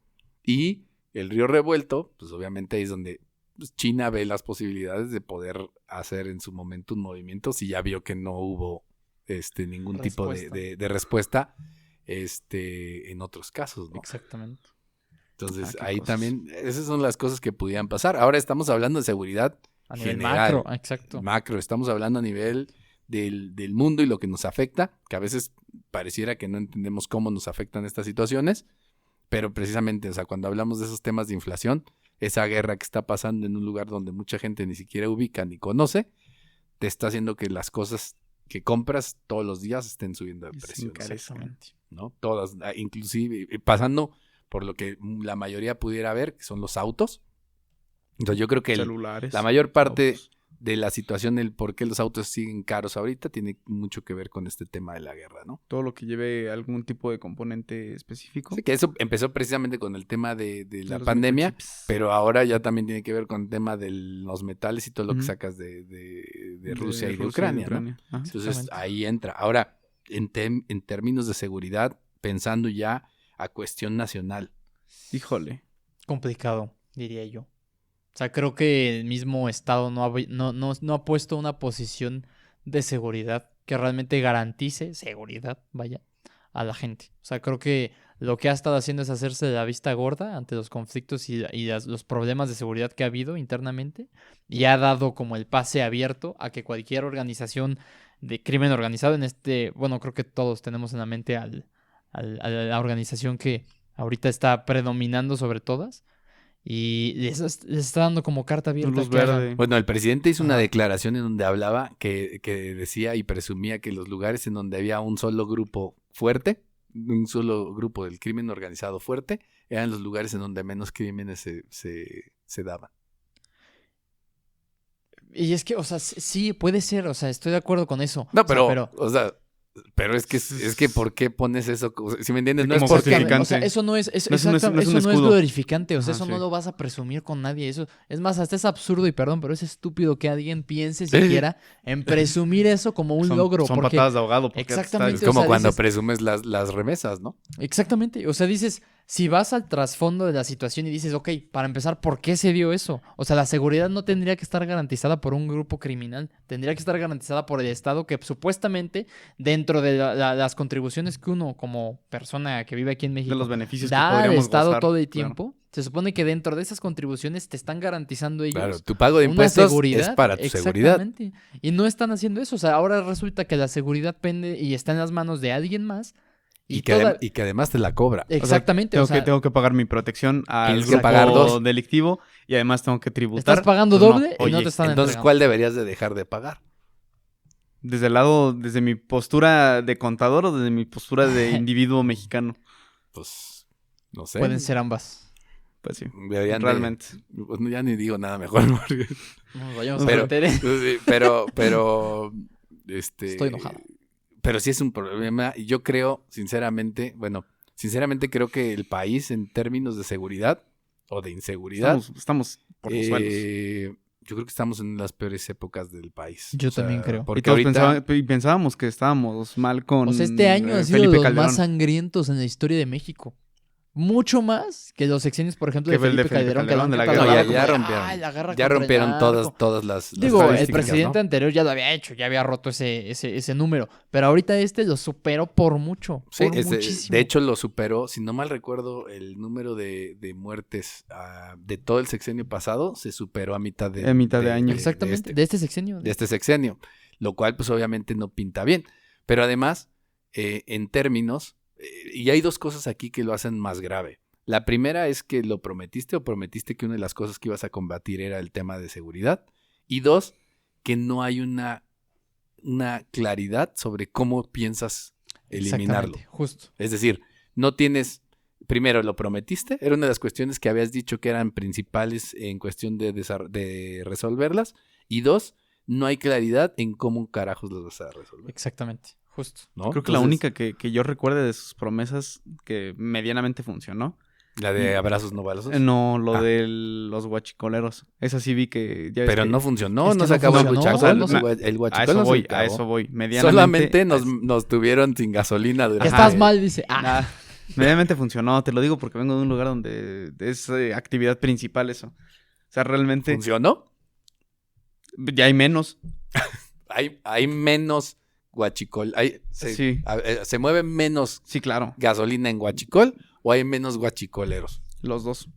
Y el río revuelto, pues obviamente ahí es donde pues, China ve las posibilidades de poder hacer en su momento un movimiento, si ya vio que no hubo ningún tipo de respuesta en otros casos, ¿no? Exactamente. Entonces qué ahí cosas. también, esas son las cosas que pudieran pasar. Ahora estamos hablando de seguridad A nivel general, macro, exacto. macro, estamos hablando a nivel del mundo y lo que nos afecta, que a veces pareciera que no entendemos cómo nos afectan estas situaciones, pero precisamente, o sea, cuando hablamos de esos temas de inflación, esa guerra que está pasando en un lugar donde mucha gente ni siquiera ubica ni conoce, te está haciendo que las cosas que compras todos los días estén subiendo de precio, Exactamente. ¿no? Todas, inclusive pasando por lo que la mayoría pudiera ver, que son los autos. Entonces yo creo que Celulares. la mayor parte autos. de la situación, el por qué los autos siguen caros ahorita, tiene mucho que ver con este tema de la guerra, ¿no? Todo lo que lleve algún tipo de componente específico. Sí, que eso empezó precisamente con el tema de la Los pandemia, microchips. pero ahora ya también tiene que ver con el tema de los metales y todo lo que Ujú. sacas de Rusia y de Ucrania, ¿no? Ajá. Entonces Exactamente. ahí entra. Ahora, en términos de seguridad, pensando ya a cuestión nacional. Híjole. Complicado, diría yo. O sea, creo que el mismo Estado no ha puesto una posición de seguridad que realmente garantice seguridad, vaya, a la gente. O sea, creo que lo que ha estado haciendo es hacerse de la vista gorda ante los conflictos y los problemas de seguridad que ha habido internamente, y ha dado como el pase abierto a que cualquier organización de crimen organizado bueno, creo que todos tenemos en la mente a la organización que ahorita está predominando sobre todas, y les está dando como carta abierta. Luz que hagan. verde. Bueno, el presidente hizo una Ajá. declaración en donde hablaba que decía y presumía que los lugares en donde había un solo grupo fuerte, un solo grupo del crimen organizado fuerte, eran los lugares en donde menos crímenes se daban. Y es que, o sea, sí, puede ser, o sea, estoy de acuerdo con eso. No, O sea, pero, o sea, Pero es que ¿por qué pones eso? Si me entiendes, no es Como porque... justificante. O sea, eso no es, No es un escudo. glorificante, o sea, Ajá, eso no sí. lo vas a presumir con nadie, eso es más, hasta es absurdo y perdón, pero es estúpido que alguien piense siquiera en presumir eso como un logro, Son porque patadas de ahogado. Porque Exactamente. Es como o sea, cuando dices- presumes las remesas, ¿no? exactamente, o sea, dices, si vas al trasfondo de la situación y dices, ok, para empezar, ¿por qué se dio eso? O sea, la seguridad no tendría que estar garantizada por un grupo criminal, tendría que estar garantizada por el Estado que supuestamente dentro de las contribuciones que uno como persona que vive aquí en México de los beneficios que da al podríamos Estado gozar, todo el claro. tiempo, se supone que dentro de esas contribuciones te están garantizando ellos Claro, tu pago de una impuestos seguridad. es para tu seguridad. Exactamente. Y no están haciendo eso. O sea, ahora resulta que la seguridad pende y está en las manos de alguien más. Y que además te la cobra. Exactamente. Tengo que pagar mi protección al Tienes que grupo pagar 2. delictivo y además tengo que tributar. estás pagando Pues doble y no oye, te están Entonces, entregando. ¿cuál deberías de dejar de pagar? desde mi postura de contador o desde mi postura de individuo mexicano. Pues, no sé. Pueden ser ambas. Pues sí, Deberían de- realmente. pues, ya ni digo nada mejor. Porque... No nos vayamos Pero- a meter en- pero, Estoy enojado. Pero sí es un problema y yo creo, sinceramente creo que el país en términos de seguridad o de inseguridad, Estamos por los suelos. yo creo que estamos en las peores épocas del país. Yo también creo. Porque Y todos ahorita, pensábamos que estábamos mal con O sea, este año ha sido Felipe de los Calderón. más sangrientos en la historia de México. Mucho más que los sexenios, por ejemplo, de Que fue el de Felipe Felipe Calderón, que lo han Calderón, de la catalogado guerra. como, Ya rompieron. "Ay, la guerra ya contra el rompieron narco". todas las Digo, el estadísticas, presidente ¿no? anterior ya lo había hecho, ya había roto ese número. Pero ahorita lo superó por mucho. Sí, Por muchísimo. de hecho lo superó, si no mal recuerdo, el número de muertes de todo el sexenio pasado se superó a mitad de, A mitad de año. Exactamente, de este sexenio. de este sexenio, lo cual pues obviamente no pinta bien. Pero además, en términos, y hay dos cosas aquí que lo hacen más grave. La primera es que lo prometiste o prometiste que una de las cosas que ibas a combatir era el tema de seguridad. Y dos, que no hay una claridad sobre cómo piensas eliminarlo. Exactamente, justo. Es decir, no tienes, primero lo prometiste, era una de las cuestiones que habías dicho que eran principales en cuestión de resolverlas. Y dos, no hay claridad en cómo carajos los vas a resolver. Exactamente, justo. ¿No? Creo que la Entonces, única que yo recuerde de sus promesas que medianamente funcionó. La de abrazos no balosos. No, lo Ah. de los guachicoleros. Esa sí vi que... ya ves Pero que- no funcionó, Es que no se no acabó el funcionó, huachacol. o sea, El A huachacol eso no se voy, acabó. a eso voy. Medianamente... Solamente nos tuvieron sin gasolina Que durante... estás mal, dice. Ah, Ah, medianamente funcionó, te lo digo porque vengo de un lugar donde es actividad principal eso. O sea, realmente ¿Funcionó? ya hay menos. Hay menos huachicol. Sí. ¿Se mueve menos Sí, claro, gasolina en huachicol o hay menos huachicoleros? los dos.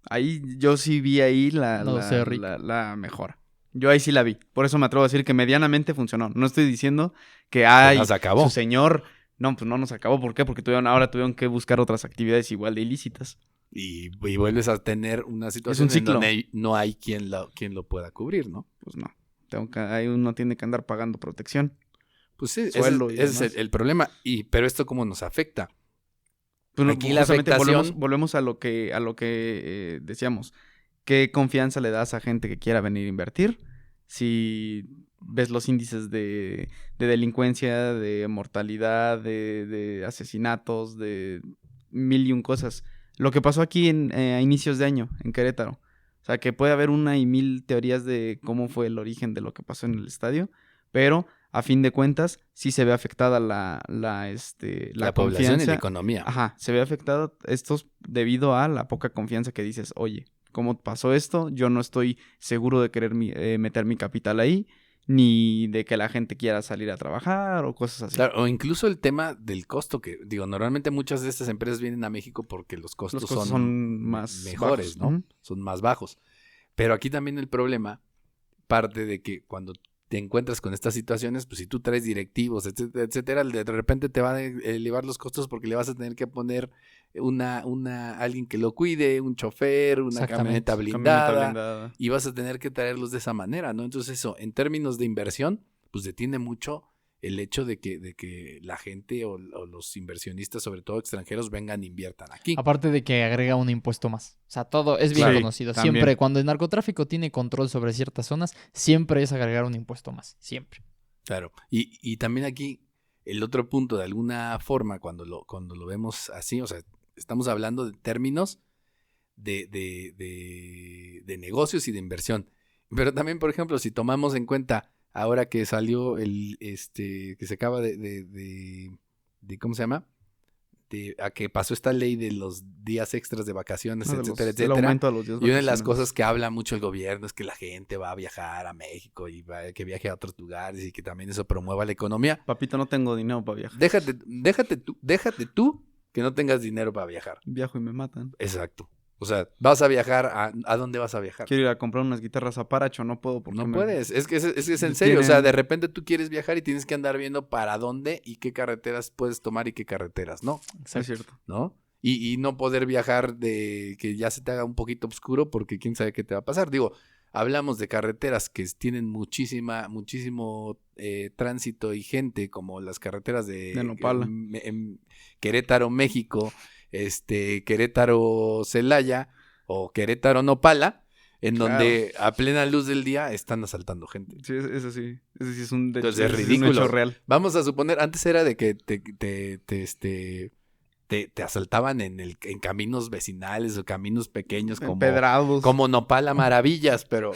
Ahí yo sí vi ahí No sé, Rick. la mejora. Yo ahí sí la vi. Por eso me atrevo a decir que medianamente funcionó. No estoy diciendo que hay Pues no se acabó. su señor. No, pues no nos acabó. ¿Por qué? Porque ahora tuvieron que buscar otras actividades igual de ilícitas. Y vuelves a tener una situación en ciclo. donde no hay quien lo pueda cubrir, ¿no? Pues no. Ahí uno tiene que andar pagando protección. Pues sí, Suelo y ese es demás. el problema. Pero esto cómo nos afecta. Pues Aquí la justamente afectación- volvemos a lo que decíamos. ¿Qué confianza le das a gente que quiera venir a invertir? Si ves los índices de delincuencia, de mortalidad, de asesinatos, de mil y un cosas. Lo que pasó aquí a inicios de año, en Querétaro. O sea, que puede haber una y mil teorías de cómo fue el origen de lo que pasó en el estadio, pero a fin de cuentas sí se ve afectada la población y confianza. la economía. Ajá, se ve afectada esto debido a la poca confianza que dices, oye, ¿cómo pasó esto? Yo no estoy seguro de querer meter mi capital ahí, ni de que la gente quiera salir a trabajar o cosas así. Claro, o incluso el tema del costo, que digo, normalmente muchas de estas empresas vienen a México porque los costos, Los costos son más mejores, bajos. ¿no? Ujú. Son más bajos. Pero aquí también el problema parte de que cuando te encuentras con estas situaciones, pues si tú traes directivos, etcétera, etcétera, de repente te van a elevar los costos porque le vas a tener que poner alguien que lo cuide, un chofer, una Exactamente. camioneta blindada, Camioneta blindada. y vas a tener que traerlos de esa manera, ¿no? Entonces eso, en términos de inversión, pues detiene mucho el hecho de que la gente o los inversionistas, sobre todo extranjeros, vengan e inviertan aquí. aparte de que agrega un impuesto más. O sea, todo es bien Claro, conocido. también. Siempre, cuando el narcotráfico tiene control sobre ciertas zonas, siempre es agregar un impuesto más. Siempre. Claro. Y también aquí el otro punto, de alguna forma, cuando lo vemos así, o sea, estamos hablando de términos de negocios y de inversión. Pero también, por ejemplo, si tomamos en cuenta ahora que salió que se acaba de ¿cómo se llama? A que pasó esta ley de los días extras de vacaciones, etcétera, El aumento de los días Y una de las vacacionales. cosas que habla mucho el gobierno es que la gente va a viajar a México y que viaje a otros lugares y que también eso promueva la economía. Papito, no tengo dinero para viajar. Déjate tú que no tengas dinero para viajar. Viajo y me matan. Exacto. O sea, vas a viajar, ¿a dónde vas a viajar? Quiero ir a comprar unas guitarras a Paracho, no puedo porque No me- puedes, es que es en me serio, o sea, tienen- de repente tú quieres viajar y tienes que andar viendo para dónde y qué carreteras puedes tomar y qué carreteras no, Es cierto. ¿no? Y no poder viajar de que ya se te haga un poquito oscuro porque quién sabe qué te va a pasar. Digo, hablamos de carreteras que tienen muchísimo tránsito y gente, como las carreteras De Nopala. en Querétaro, México, Querétaro, Celaya o Querétaro, Nopala, en Claro. donde a plena luz del día están asaltando gente. Sí, eso sí. Eso sí es un, Entonces, es ese un ridículo. hecho real. Vamos a suponer, antes era de que te asaltaban en caminos vecinales o caminos pequeños Empedrados. como Nopala Maravillas, pero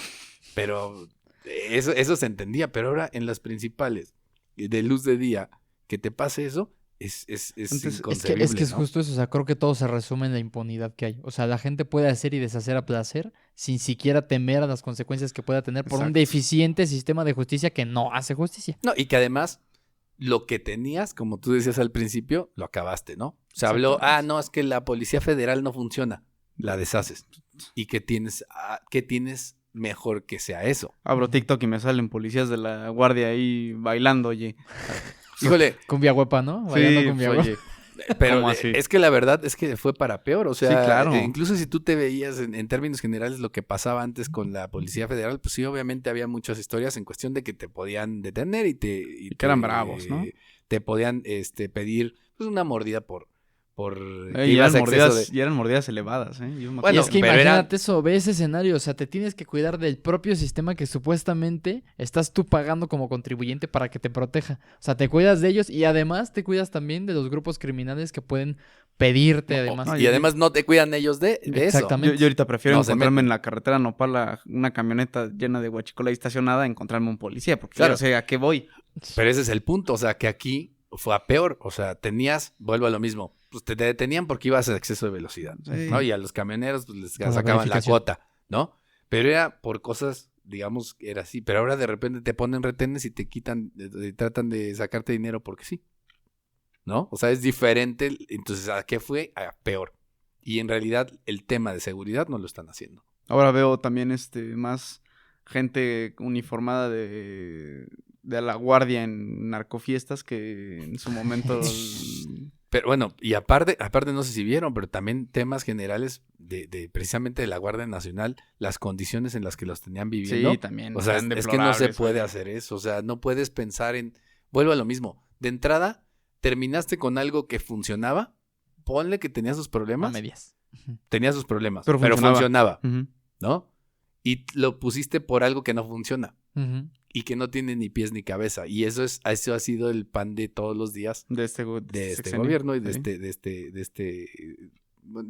eso se entendía, pero ahora en las principales de luz de día, que te pase eso, es Entonces, inconcebible, Es que es ¿no? justo eso, o sea, creo que todo se resume en la impunidad que hay. O sea, la gente puede hacer y deshacer a placer sin siquiera temer a las consecuencias que pueda tener por un Exacto. deficiente sistema de justicia que no hace justicia. No, y que además lo que tenías, como tú decías al principio, lo acabaste, ¿no? Se habló, Exactamente. no, es que la Policía Federal no funciona, la deshaces. ¿Y qué tienes mejor que sea eso? Abro TikTok y me salen policías de la guardia ahí bailando, oye. Híjole, Cumbia huepa, ¿no? Bailando cumbia pues, huepa. oye. pero ¿Cómo así? es que la verdad es que fue para peor, o sea, Sí, claro. Incluso si tú te veías en términos generales lo que pasaba antes con la Policía Federal, pues sí, obviamente había muchas historias en cuestión de que te podían detener y que eran bravos, ¿no? Te podían pedir pues, una mordida por que Y ibas eran, a exceso mordidas, de... y eran mordidas elevadas, ¿eh? Yo me Bueno, Y acuerdo. es que pero imagínate eso, ve ese escenario, o sea, te tienes que cuidar del propio sistema que supuestamente estás tú pagando como contribuyente para que te proteja. O sea, te cuidas de ellos y además te cuidas también de los grupos criminales que pueden pedirte además. no, Y además no te cuidan ellos de eso. Exactamente. Yo ahorita prefiero No se encontrarme meten. en la carretera Nopala una camioneta llena de guachicola ahí estacionada a encontrarme un policía, porque Claro. yo sé a qué voy. Pero ese es el punto, o sea, que aquí fue a peor, o sea, vuelvo a lo mismo, pues te detenían porque ibas a exceso de velocidad, Sí. ¿no? Y a los camioneros pues les Por la sacaban la verificación. cuota, ¿no? Pero era por cosas, digamos, que era así, pero ahora de repente te ponen retenes y te quitan, tratan de sacarte dinero porque sí, ¿no? O sea, es diferente, entonces, ¿a qué fue? A peor. Y en realidad el tema de seguridad no lo están haciendo. Ahora veo también más gente uniformada de la guardia en narcofiestas que en su momento... Pero bueno, y aparte no sé si vieron, pero también temas generales de precisamente de la Guardia Nacional, las condiciones en las que los tenían viviendo. Sí, también. O sea, están es que no se deplorables, puede oye. hacer eso. O sea, no puedes pensar en... Vuelvo a lo mismo. De entrada, terminaste con algo que funcionaba. Ponle que tenía sus A problemas. medias. Tenía sus problemas, Pero pero funcionaba. funcionaba, Ujú. ¿no? Y lo pusiste por algo que no funciona. Ujú. Y que no tiene ni pies ni cabeza. Y eso ha sido el pan de todos los días De este sexenio. gobierno y de Sí.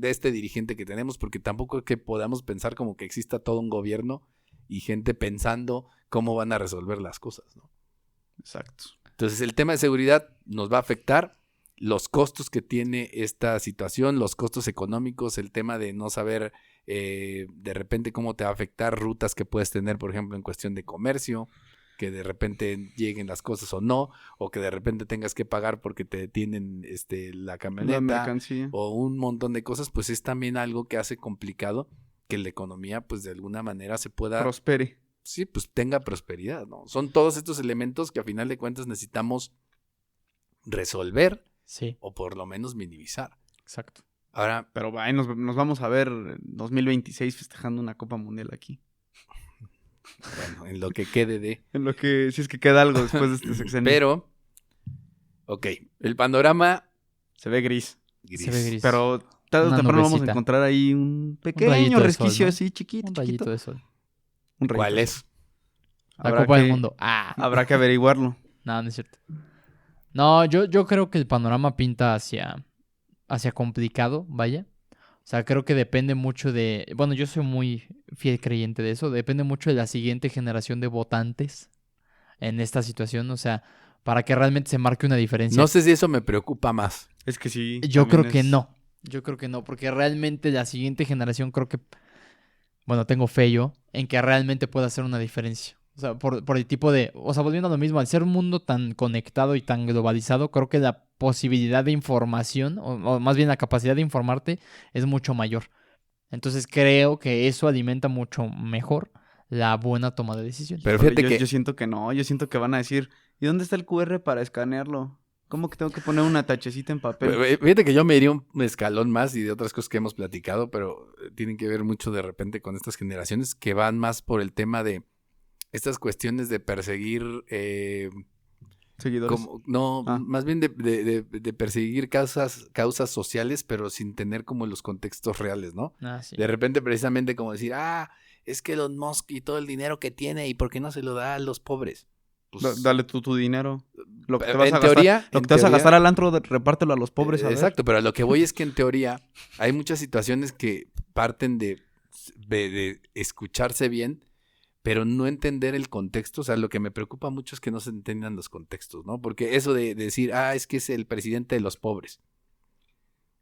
este dirigente que tenemos, porque tampoco es que podamos pensar como que exista todo un gobierno y gente pensando cómo van a resolver las cosas, ¿no? Exacto. Entonces el tema de seguridad nos va a afectar, los costos que tiene esta situación, los costos económicos, el tema de no saber de repente cómo te va a afectar, rutas que puedes tener, por ejemplo, en cuestión de comercio, que de repente lleguen las cosas o no, o que de repente tengas que pagar porque te detienen la La camioneta, mercancía. o un montón de cosas, pues es también algo que hace complicado que la economía, pues de alguna manera se pueda, Prospere. sí, pues tenga prosperidad, ¿no? Son todos estos elementos que a final de cuentas necesitamos resolver Sí, o por lo menos minimizar. exacto. Ahora, Pero ahí nos vamos a ver en 2026 festejando una Copa Mundial aquí. bueno, en lo que quede de... En lo que, si es que queda algo después de este sexenio. Pero, ok, el panorama Se ve gris. gris. Se ve gris. Pero tarde o Una temprano vamos a nubecita. encontrar ahí un pequeño rayito de sol, resquicio ¿no? así chiquito. Un rayito chiquito. de sol. Un rayito ¿Cuál de es? sol. La Habrá Copa del que- Mundo. Ah. Habrá que averiguarlo. No, no es cierto. No, yo creo que el panorama pinta hacia complicado, vaya. O sea, creo que depende mucho de... Bueno, yo soy muy fiel creyente de eso. Depende mucho de la siguiente generación de votantes en esta situación. O sea, para que realmente se marque una diferencia. No sé si eso me preocupa más. Es que sí. Yo creo también que es- no. Yo creo que no, porque realmente la siguiente generación creo que... Bueno, tengo fe yo en que realmente pueda hacer una diferencia. O sea, por el tipo de... O sea, volviendo a lo mismo, al ser un mundo tan conectado y tan globalizado, creo que la posibilidad de información, o más bien la capacidad de informarte, es mucho mayor. Entonces creo que eso alimenta mucho mejor la buena toma de decisiones. Pero Híjole, fíjate yo que siento que no. Yo siento que van a decir, ¿y dónde está el QR para escanearlo? ¿Cómo que tengo que poner una tachecita en papel? fíjate que yo me iría un escalón más y de otras cosas que hemos platicado, pero tienen que ver mucho de repente con estas generaciones que van más por el tema de estas cuestiones de perseguir, Seguidores. no, Ah. más bien de perseguir causas sociales, pero sin tener como los contextos reales, ¿no? Ah, sí. De repente precisamente como decir, es que Elon Musk y todo el dinero que tiene, ¿y por qué no se lo da a los pobres? Pues, Dale tú tu dinero. Lo que te en vas a gastar, teoría- lo en que te vas a teoría- gastar al antro, repártelo a los pobres, a ver. Exacto, pero a lo que voy es que en teoría hay muchas situaciones que parten de escucharse bien, pero no entender el contexto. O sea, lo que me preocupa mucho es que no se entiendan los contextos, ¿no? Porque eso de decir, es que es el presidente de los pobres.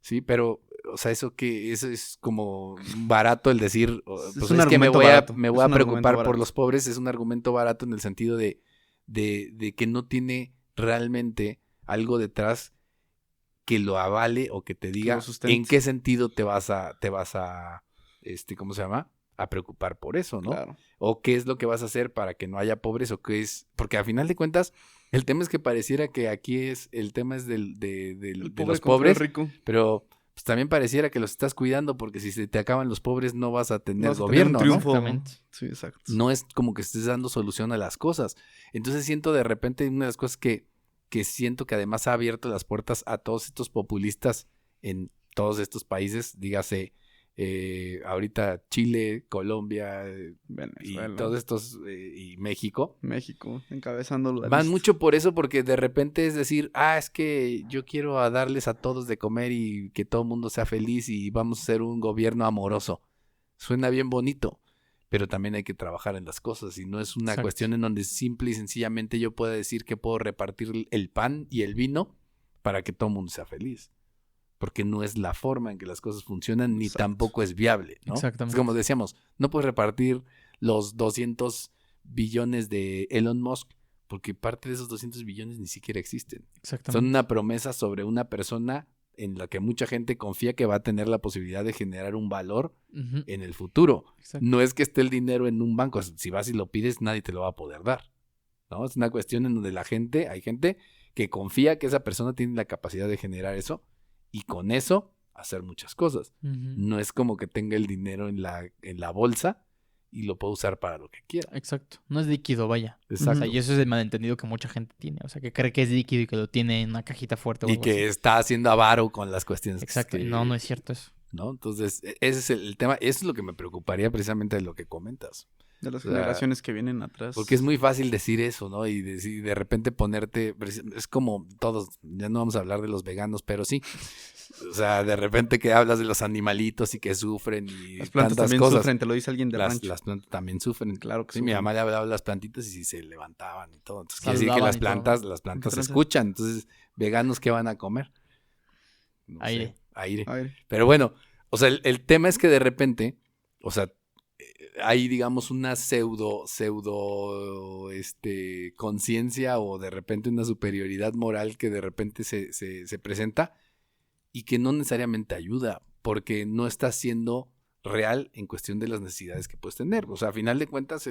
Sí, pero, o sea, eso es como barato el decir, Es pues un es que me argumento voy barato, me es voy a un argumento preocupar por barato. los pobres, es un argumento barato en el sentido de que no tiene realmente algo detrás que lo avale o que te diga lo sustente. en qué sentido te vas a, ¿cómo se llama? A preocupar por eso, ¿no? Claro. O qué es lo que vas a hacer para que no haya pobres o qué es, porque a final de cuentas el tema es que pareciera que aquí el tema es El de pobre los contra el pobres, rico. pero pues también pareciera que los estás cuidando porque si se te acaban los pobres no vas a tener No vas a tener un gobierno, ¿no? triunfo. Exactamente. Sí, exacto. No es como que estés dando solución a las cosas. Entonces siento de repente una de las cosas que siento que además ha abierto las puertas a todos estos populistas en todos estos países, dígase ahorita Chile, Colombia y Venezuela. todos estos y México. México, encabezando la Van lista. mucho por eso porque de repente es decir, es que yo quiero darles a todos de comer y que todo el mundo sea feliz y vamos a ser un gobierno amoroso. Suena bien bonito, pero también hay que trabajar en las cosas y no es una Exacto. cuestión en donde simple y sencillamente yo pueda decir que puedo repartir el pan y el vino para que todo el mundo sea feliz. Porque no es la forma en que las cosas funcionan ni Exacto. tampoco es viable, ¿no? Exactamente. Es como decíamos, no puedes repartir los 200 billones de Elon Musk porque parte de esos 200 billones ni siquiera existen. Exactamente. Son una promesa sobre una persona en la que mucha gente confía que va a tener la posibilidad de generar un valor Ujú. en el futuro. Exacto. No es que esté el dinero en un banco. Si vas y lo pides, nadie te lo va a poder dar, ¿no? Es una cuestión en donde hay gente que confía que esa persona tiene la capacidad de generar eso y con eso hacer muchas cosas. Ujú. No es como que tenga el dinero en la bolsa y lo pueda usar para lo que quiera. Exacto. No es líquido, vaya. Exacto. O sea, y eso es el malentendido que mucha gente tiene. O sea, que cree que es líquido y que lo tiene en una cajita fuerte o Y algo que así. está haciendo avaro con las cuestiones. Exacto. No es cierto eso. ¿No? Entonces, ese es el tema. Eso es lo que me preocuparía precisamente de lo que comentas. De las O sea, generaciones que vienen atrás. Porque es muy fácil decir eso, ¿no? Y de repente ponerte... Es como todos, ya no vamos a hablar de los veganos, pero sí. O sea, de repente que hablas de los animalitos y que sufren y Las plantas tantas también cosas. sufren, te lo dice alguien de rancho. Las plantas también sufren. Claro que Sí, mi sufren. mamá le hablaba a las plantitas y sí se levantaban y todo. Entonces quiere decir que Saludaban las y todo. plantas ¿Qué tranza? escuchan. Entonces, ¿veganos qué van a comer? No Aire. sé, aire. A ver, Pero bueno, o sea, el tema es que de repente, o sea, hay, digamos, una pseudo, conciencia o de repente una superioridad moral que de repente se presenta y que no necesariamente ayuda, porque no está siendo real en cuestión de las necesidades que puedes tener. O sea, a final de cuentas,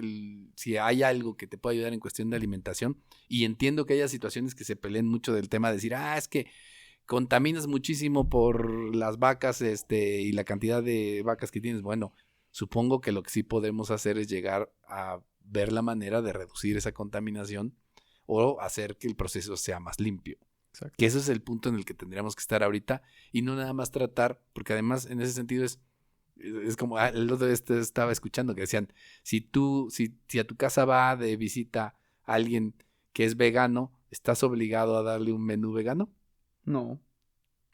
si hay algo que te puede ayudar en cuestión de alimentación, y entiendo que haya situaciones que se peleen mucho del tema de decir, es que contaminas muchísimo por las vacas, y la cantidad de vacas que tienes. Bueno, supongo que lo que sí podemos hacer es llegar a ver la manera de reducir esa contaminación o hacer que el proceso sea más limpio. Exacto. Que ese es el punto en el que tendríamos que estar ahorita y no nada más tratar, porque además en ese sentido es como el otro día estaba escuchando que decían, si a tu casa va de visita alguien que es vegano, ¿estás obligado a darle un menú vegano? No.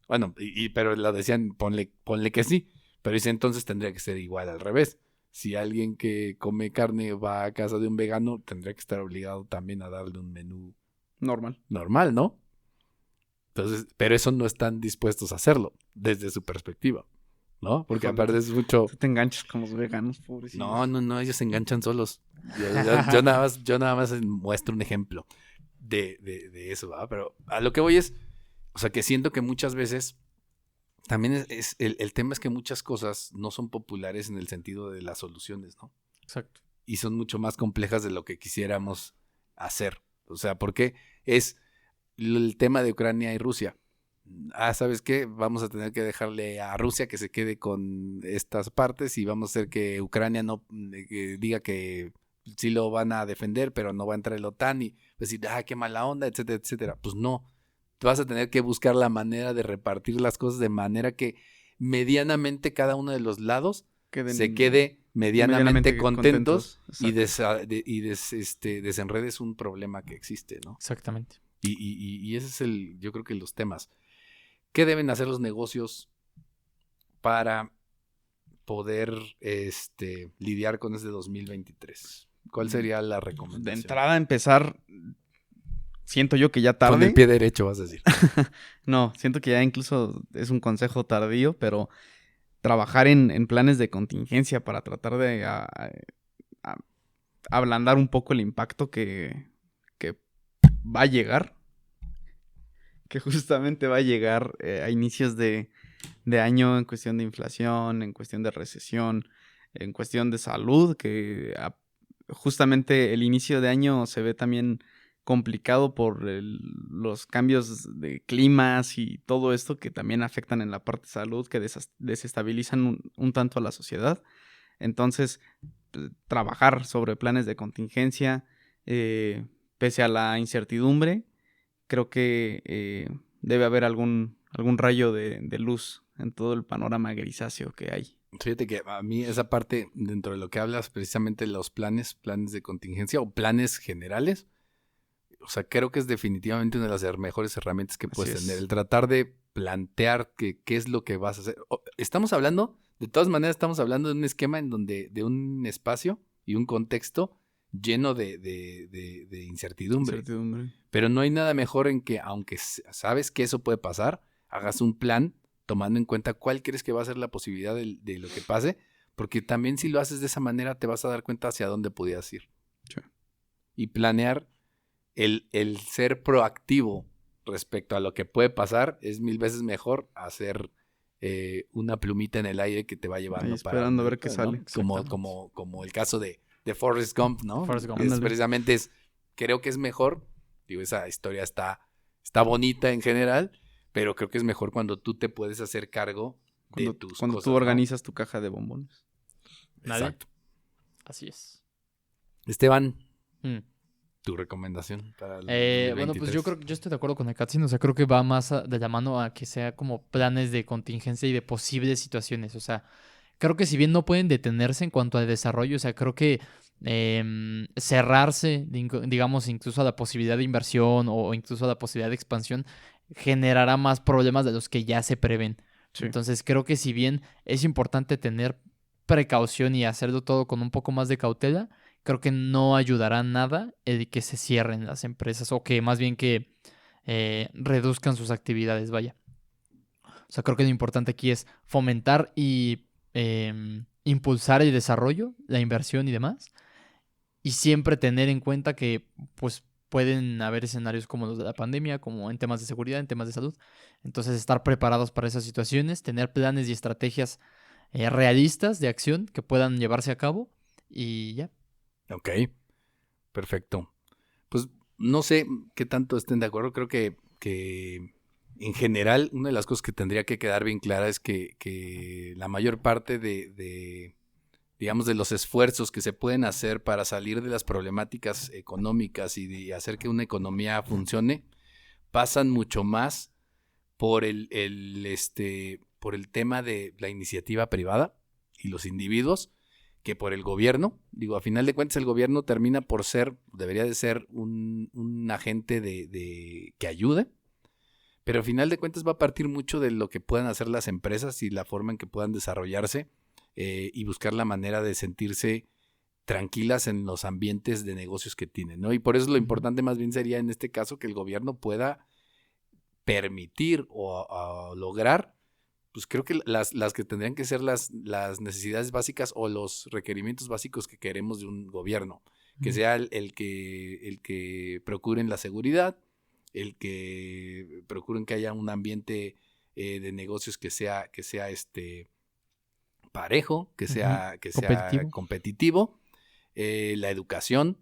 Bueno, pero lo decían, ponle que sí, pero dice entonces tendría que ser igual al revés. Si alguien que come carne va a casa de un vegano, tendría que estar obligado también a darle un menú normal, ¿no? Entonces, pero eso no están dispuestos a hacerlo desde su perspectiva, ¿no? Porque aparte es mucho... Tú te enganchas con los veganos, pobrecitos. No, ellos se enganchan solos. Yo nada más muestro un ejemplo de eso, ¿verdad? Pero a lo que voy es, o sea, que siento que muchas veces también el tema es que muchas cosas no son populares en el sentido de las soluciones, ¿no? Exacto. Y son mucho más complejas de lo que quisiéramos hacer. O sea, porque es el tema de Ucrania y Rusia. ¿Sabes qué? Vamos a tener que dejarle a Rusia que se quede con estas partes y vamos a hacer que Ucrania no que diga que sí lo van a defender, pero no va a entrar el OTAN y decir, qué mala onda, etcétera, etcétera. Pues no. Vas a tener que buscar la manera de repartir las cosas de manera que medianamente cada uno de los lados se quede medianamente contentos y desenredes un problema que existe, ¿no? Exactamente. Y ese es yo creo que los temas. ¿Qué deben hacer los negocios para poder lidiar con este 2023? ¿Cuál sería la recomendación? De entrada, empezar, siento yo que ya tarde. Con el pie derecho, vas a decir. No, siento que ya incluso es un consejo tardío, pero trabajar en planes de contingencia para tratar de ablandar un poco el impacto que va a llegar. Que justamente va a llegar a inicios de año en cuestión de inflación, en cuestión de recesión, en cuestión de salud, que justamente el inicio de año se ve también complicado por los cambios de climas y todo esto que también afectan en la parte de salud, que desestabilizan un tanto a la sociedad. Entonces, trabajar sobre planes de contingencia, pese a la incertidumbre, creo que debe haber algún rayo de luz en todo el panorama grisáceo que hay. Fíjate que a mí esa parte, dentro de lo que hablas, precisamente los planes de contingencia o planes generales, o sea, creo que es definitivamente una de las mejores herramientas que puedes tener. El tratar de plantear qué es lo que vas a hacer. Estamos hablando, de todas maneras, estamos hablando de un esquema en donde, de un espacio y un contexto lleno de incertidumbre. Pero no hay nada mejor en que, aunque sabes que eso puede pasar, hagas un plan tomando en cuenta cuál crees que va a ser la posibilidad de lo que pase, porque también si lo haces de esa manera te vas a dar cuenta hacia dónde podías ir. Sí. Y planear, el ser proactivo respecto a lo que puede pasar es 1000 veces mejor hacer una plumita en el aire que te va llevando ahí esperando a ver qué sale. Como el caso de Forrest Gump, ¿no? Forrest Gump. Precisamente creo que es mejor, digo, esa historia está bonita en general, pero creo que es mejor cuando tú te puedes hacer cargo de tus cosas. Cuando tú organizas tu caja de bombones. Exacto. Así es. Esteban, tu recomendación para el 2023. Bueno, pues yo estoy de acuerdo con el Katzin, o sea, creo que va más de la mano a que sea como planes de contingencia y de posibles situaciones, o sea, creo que si bien no pueden detenerse en cuanto al desarrollo, o sea, creo que cerrarse, digamos, incluso a la posibilidad de inversión o incluso a la posibilidad de expansión, generará más problemas de los que ya se prevén. Sí. Entonces, creo que si bien es importante tener precaución y hacerlo todo con un poco más de cautela, creo que no ayudará nada el que se cierren las empresas o que más bien que reduzcan sus actividades, vaya. O sea, creo que lo importante aquí es fomentar y impulsar el desarrollo, la inversión y demás. Y siempre tener en cuenta que pues pueden haber escenarios como los de la pandemia, como en temas de seguridad, en temas de salud. Entonces, estar preparados para esas situaciones, tener planes y estrategias realistas de acción que puedan llevarse a cabo y ya. Ok, perfecto. Pues no sé qué tanto estén de acuerdo. Creo que en general una de las cosas que tendría que quedar bien clara es que la mayor parte digamos, de los esfuerzos que se pueden hacer para salir de las problemáticas económicas y de hacer que una economía funcione, pasan mucho más por el tema de la iniciativa privada y los individuos que por el gobierno. Digo, a final de cuentas el gobierno debería de ser un agente que ayude, pero a final de cuentas va a partir mucho de lo que puedan hacer las empresas y la forma en que puedan desarrollarse y buscar la manera de sentirse tranquilas en los ambientes de negocios que tienen, ¿no? Y por eso lo importante más bien sería en este caso que el gobierno pueda permitir o lograr, pues creo que las que tendrían que ser las necesidades básicas o los requerimientos básicos que queremos de un gobierno, que sea el que procuren la seguridad, el que procuren que haya un ambiente de negocios que sea parejo, que sea competitivo, la educación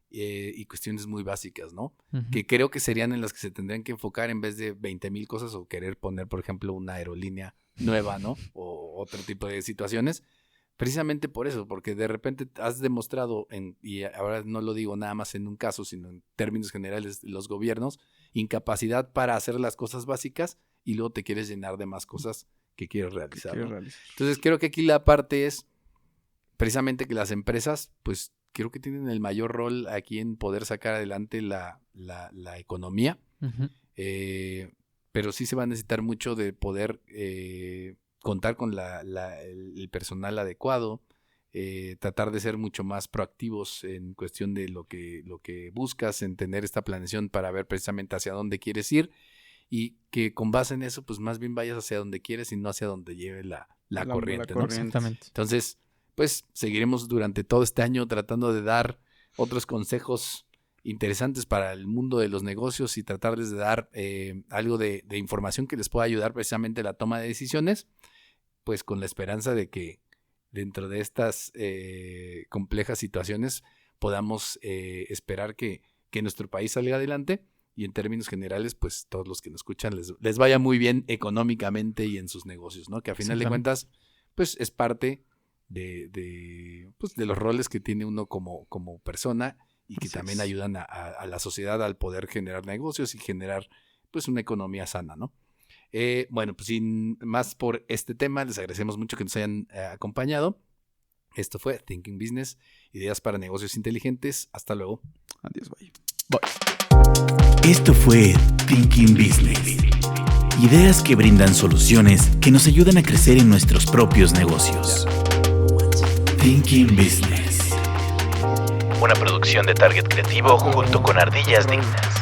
y cuestiones muy básicas, ¿no? Que creo que serían en las que se tendrían que enfocar en vez de 20,000 cosas o querer poner, por ejemplo, una aerolínea nueva, ¿no? O otro tipo de situaciones. Precisamente por eso, porque de repente has demostrado, y ahora no lo digo nada más en un caso, sino en términos generales de los gobiernos, incapacidad para hacer las cosas básicas y luego te quieres llenar de más cosas que quieres realizar, ¿no? Entonces creo que aquí la parte es precisamente que las empresas, pues creo que tienen el mayor rol aquí en poder sacar adelante la economía, pero sí se va a necesitar mucho de poder contar con el personal adecuado, tratar de ser mucho más proactivos en cuestión de lo que buscas, en tener esta planeación para ver precisamente hacia dónde quieres ir y que con base en eso pues más bien vayas hacia donde quieres y no hacia donde lleve la corriente, ¿no? Exactamente. Entonces, pues seguiremos durante todo este año tratando de dar otros consejos interesantes para el mundo de los negocios y tratarles de dar algo de información que les pueda ayudar precisamente a la toma de decisiones, pues con la esperanza de que dentro de estas complejas situaciones podamos esperar que nuestro país salga adelante y en términos generales, pues todos los que nos escuchan les vaya muy bien económicamente y en sus negocios, ¿no? Que a final de cuentas, pues es parte de los roles que tiene uno como persona y que también ayudan a la sociedad al poder generar negocios y generar pues una economía sana, ¿no? Bueno, pues sin más por este tema, les agradecemos mucho que nos hayan acompañado. Esto fue Thinking Business, ideas para negocios inteligentes. Hasta luego. Adiós, bye. Esto fue Thinking Business. Ideas que brindan soluciones que nos ayudan a crecer en nuestros propios negocios. Thinking Business. Una producción de Target Creativo junto con Ardillas Dignas.